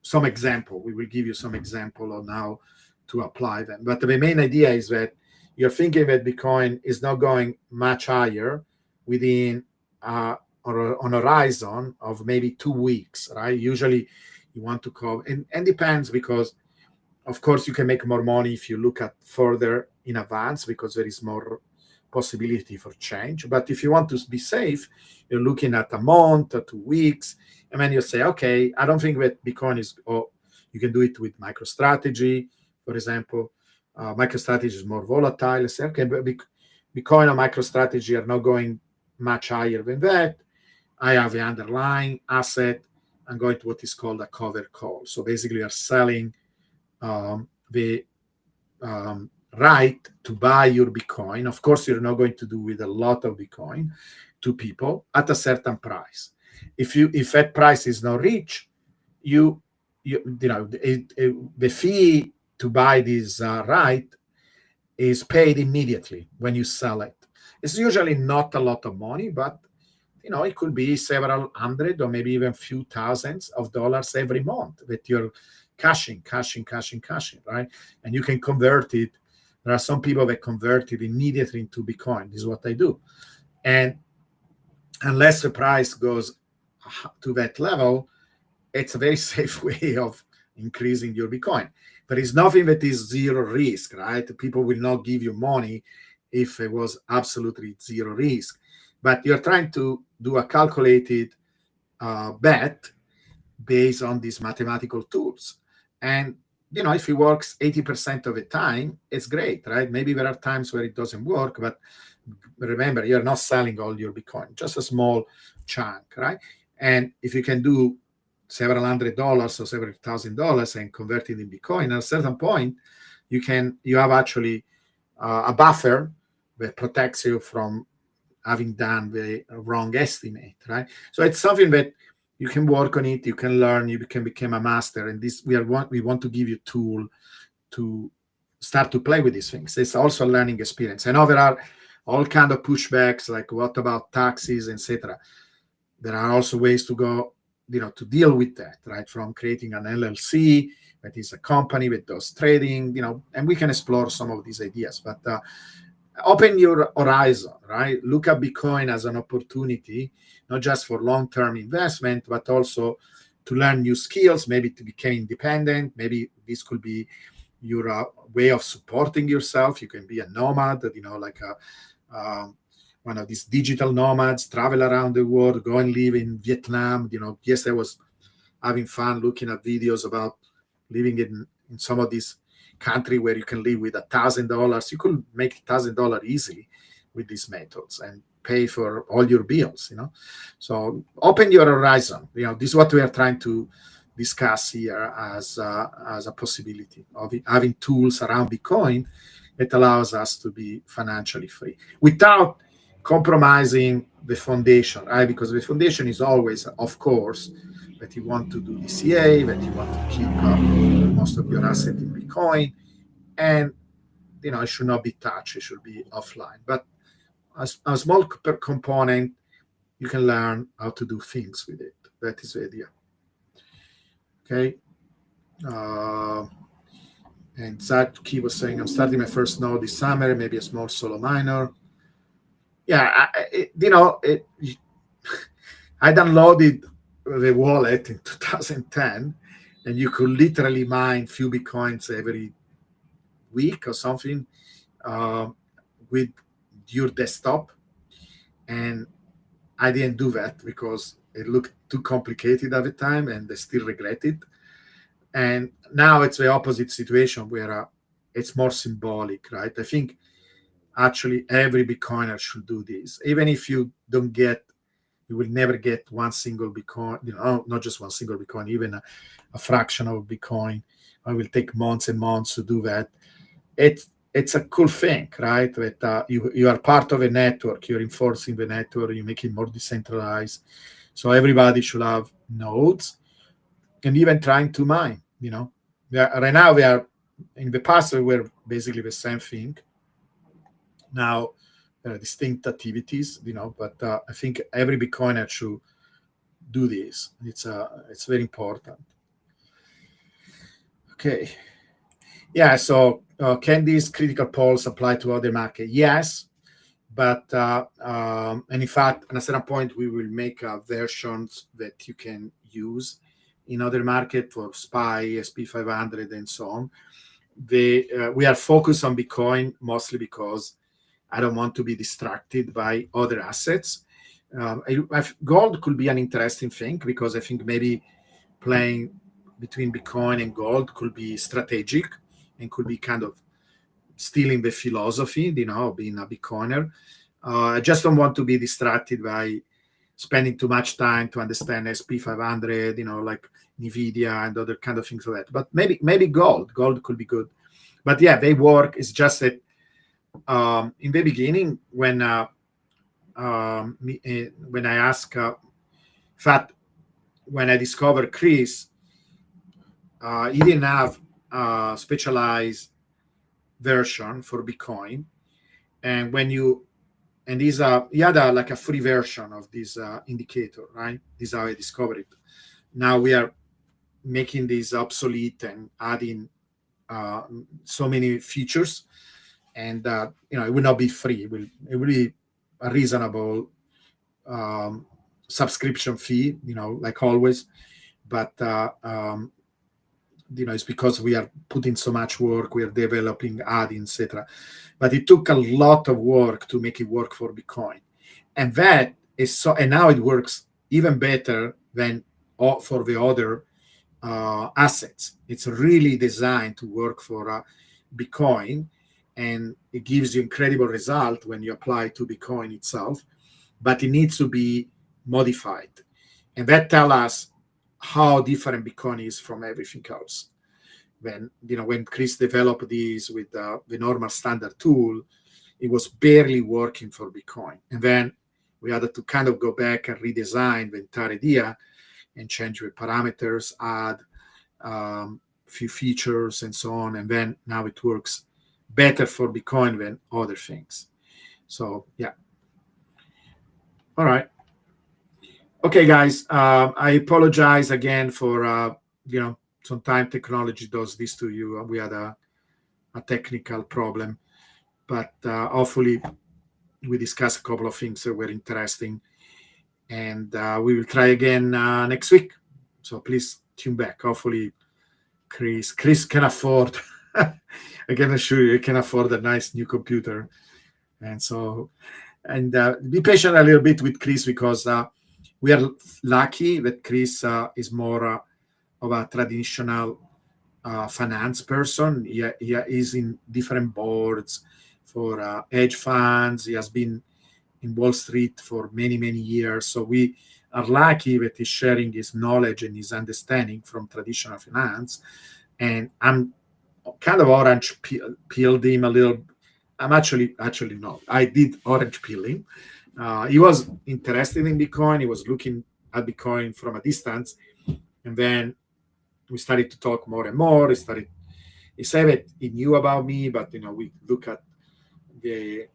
some example. We will give you some example on how to apply them. But the main idea is that you're thinking that Bitcoin is not going much higher within on a horizon of maybe 2 weeks, right? Usually you want to cover, and depends, because of course you can make more money if you look at further in advance, because there is more possibility for change. But if you want to be safe, you're looking at a month or 2 weeks, and then you say, okay, I don't think that Bitcoin is, you can do it with MicroStrategy, for example. MicroStrategy is more volatile. Say, okay, but Bitcoin and MicroStrategy are not going much higher than that. I have the underlying asset. I'm going to what is called a cover call. So basically, you're selling the right to buy your Bitcoin. Of course, you're not going to do with a lot of Bitcoin to people at a certain price. If that price is not reached, the fee to buy this right is paid immediately when you sell it. It's usually not a lot of money, but it could be several hundred or maybe even few thousands of dollars every month that you're cashing, right? And you can convert it. There are some people that convert it immediately into Bitcoin. This is what I do. And unless the price goes to that level, it's a very safe way of increasing your Bitcoin. There is nothing that is zero risk, right? People will not give you money if it was absolutely zero risk. But you're trying to do a calculated bet based on these mathematical tools. And if it works 80% of the time, it's great, right? Maybe there are times where it doesn't work, but remember, you're not selling all your Bitcoin, just a small chunk, right? And if you can do several $100 or several $1,000 and convert it in Bitcoin, at a certain point, you have actually a buffer that protects you from having done the wrong estimate, right? So it's something that you can work on it, you can learn, you can become a master. And this we want to give you a tool to start to play with these things. It's also a learning experience. I know there are all kind of pushbacks, like what about taxes, etc. There are also ways to go, to deal with that, right? From creating an LLC that is a company that does trading, and we can explore some of these ideas. But open your horizon, right? Look at Bitcoin as an opportunity, not just for long-term investment, but also to learn new skills, maybe to become independent. Maybe this could be your way of supporting yourself. You can be a nomad, like one of these digital nomads, travel around the world, go and live in Vietnam. Yes, I was having fun looking at videos about living in some of these country where you can live with $1,000. You could make $1,000 easily with these methods and pay for all your bills. So open your horizon. This is what we are trying to discuss here as a possibility of having tools around Bitcoin that allows us to be financially free without compromising the foundation, right? Because the foundation is always, of course, that you want to do DCA, that you want to keep most of your asset in Bitcoin, and it should not be touched, it should be offline. But as a small component, you can learn how to do things with it. That is the idea. Okay. And Zach Key was saying, I'm starting my first node this summer, maybe a small solo miner. Yeah, I downloaded the wallet in 2010, and you could literally mine few Bitcoins every week or something with your desktop. And I didn't do that because it looked too complicated at the time, and I still regret it. And now it's the opposite situation where it's more symbolic, right? I think actually every Bitcoiner should do this. Even if you don't get, you will never get one single Bitcoin, not just one single Bitcoin, even a fraction of Bitcoin. It will take months and months to do that. It's a cool thing, right? That you are part of a network, you're enforcing the network, you make it more decentralized. So everybody should have nodes, and even trying to mine. Right now we are, in the past we were basically the same thing. Now there are distinct activities, but I think every Bitcoiner should do this. It's very important. Okay. Yeah. So can these critical poles apply to other markets? Yes, but and in fact, at a certain point, we will make versions that you can use in other markets for SPY, SP500, and so on. We are focused on Bitcoin mostly because I don't want to be distracted by other assets. Gold could be an interesting thing because I think maybe playing between Bitcoin and gold could be strategic and could be kind of stealing the philosophy, being a Bitcoiner. I just don't want to be distracted by spending too much time to understand SP500, like NVIDIA and other kind of things like that. But maybe gold could be good. But yeah, they work. It's just that in the beginning, when I asked, in fact, when I discovered Chris, he didn't have a specialized version for Bitcoin, and he had like a free version of this indicator, right? This is how I discovered it. Now we are making this obsolete and adding so many features, and it will not be free. It will be a reasonable subscription fee, like always. But it's because we are putting so much work, we are developing, adding, etc. But it took a lot of work to make it work for Bitcoin, and that is so. And now it works even better than for the other assets. It's really designed to work for Bitcoin, and it gives you incredible result when you apply to Bitcoin itself. But it needs to be modified, and that tells us how different Bitcoin is from everything else. When Chris developed these with the normal standard tool, it was barely working for Bitcoin, and then we had to kind of go back and redesign the entire idea and change the parameters, add few features and so on, and then now it works better for Bitcoin than other things. So yeah. All right. Okay, guys. I apologize again for sometimes technology does this to you. We had a technical problem, but hopefully we discussed a couple of things that were interesting, and we will try again next week. So please tune back. Hopefully Chris can afford I can assure you, he can afford a nice new computer, and so be patient a little bit with Chris, because we are lucky that Chris is more of a traditional finance person. He is in different boards for hedge funds. He has been in Wall Street for many, many years. So we are lucky that he's sharing his knowledge and his understanding from traditional finance. And I'm kind of orange peeled him a little. I'm actually not. I did orange peel him. He was interested in Bitcoin. He was looking at Bitcoin from a distance, and then we started to talk more and more. He said that he knew about me, but we look at the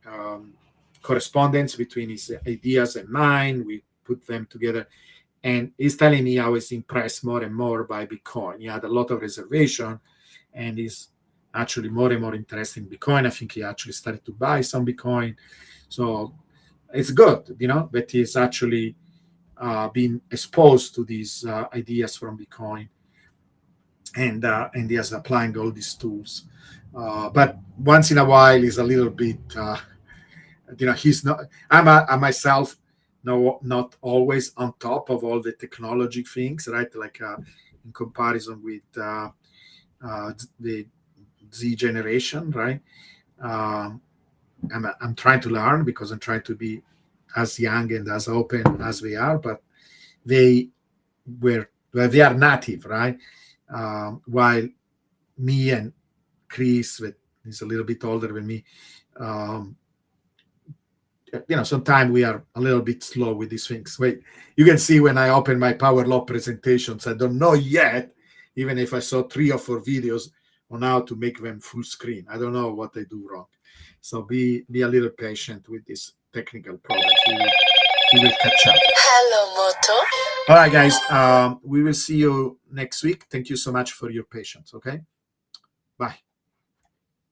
correspondence between his ideas and mine. We put them together, and he's telling me I was impressed more and more by Bitcoin. He had a lot of reservation, and he's actually more and more interested in Bitcoin. I think he actually started to buy some Bitcoin. So it's good, that he's actually been exposed to these ideas from Bitcoin, and he is applying all these tools. But once in a while, he's a little bit, he's not. I myself, no, not always on top of all the technology things, right? Like in comparison with the Z generation, right? I'm trying to learn, because I'm trying to be as young and as open as we are, but they are native, right? While me and Chris, is a little bit older than me, sometimes we are a little bit slow with these things. Wait, you can see when I open my Power Law presentations, I don't know yet, even if I saw 3 or 4 videos on how to make them full screen. I don't know what I do wrong. So be a little patient with these technical problems. We will catch up. Hello, Moto. All right, guys. We will see you next week. Thank you so much for your patience. Okay. Bye.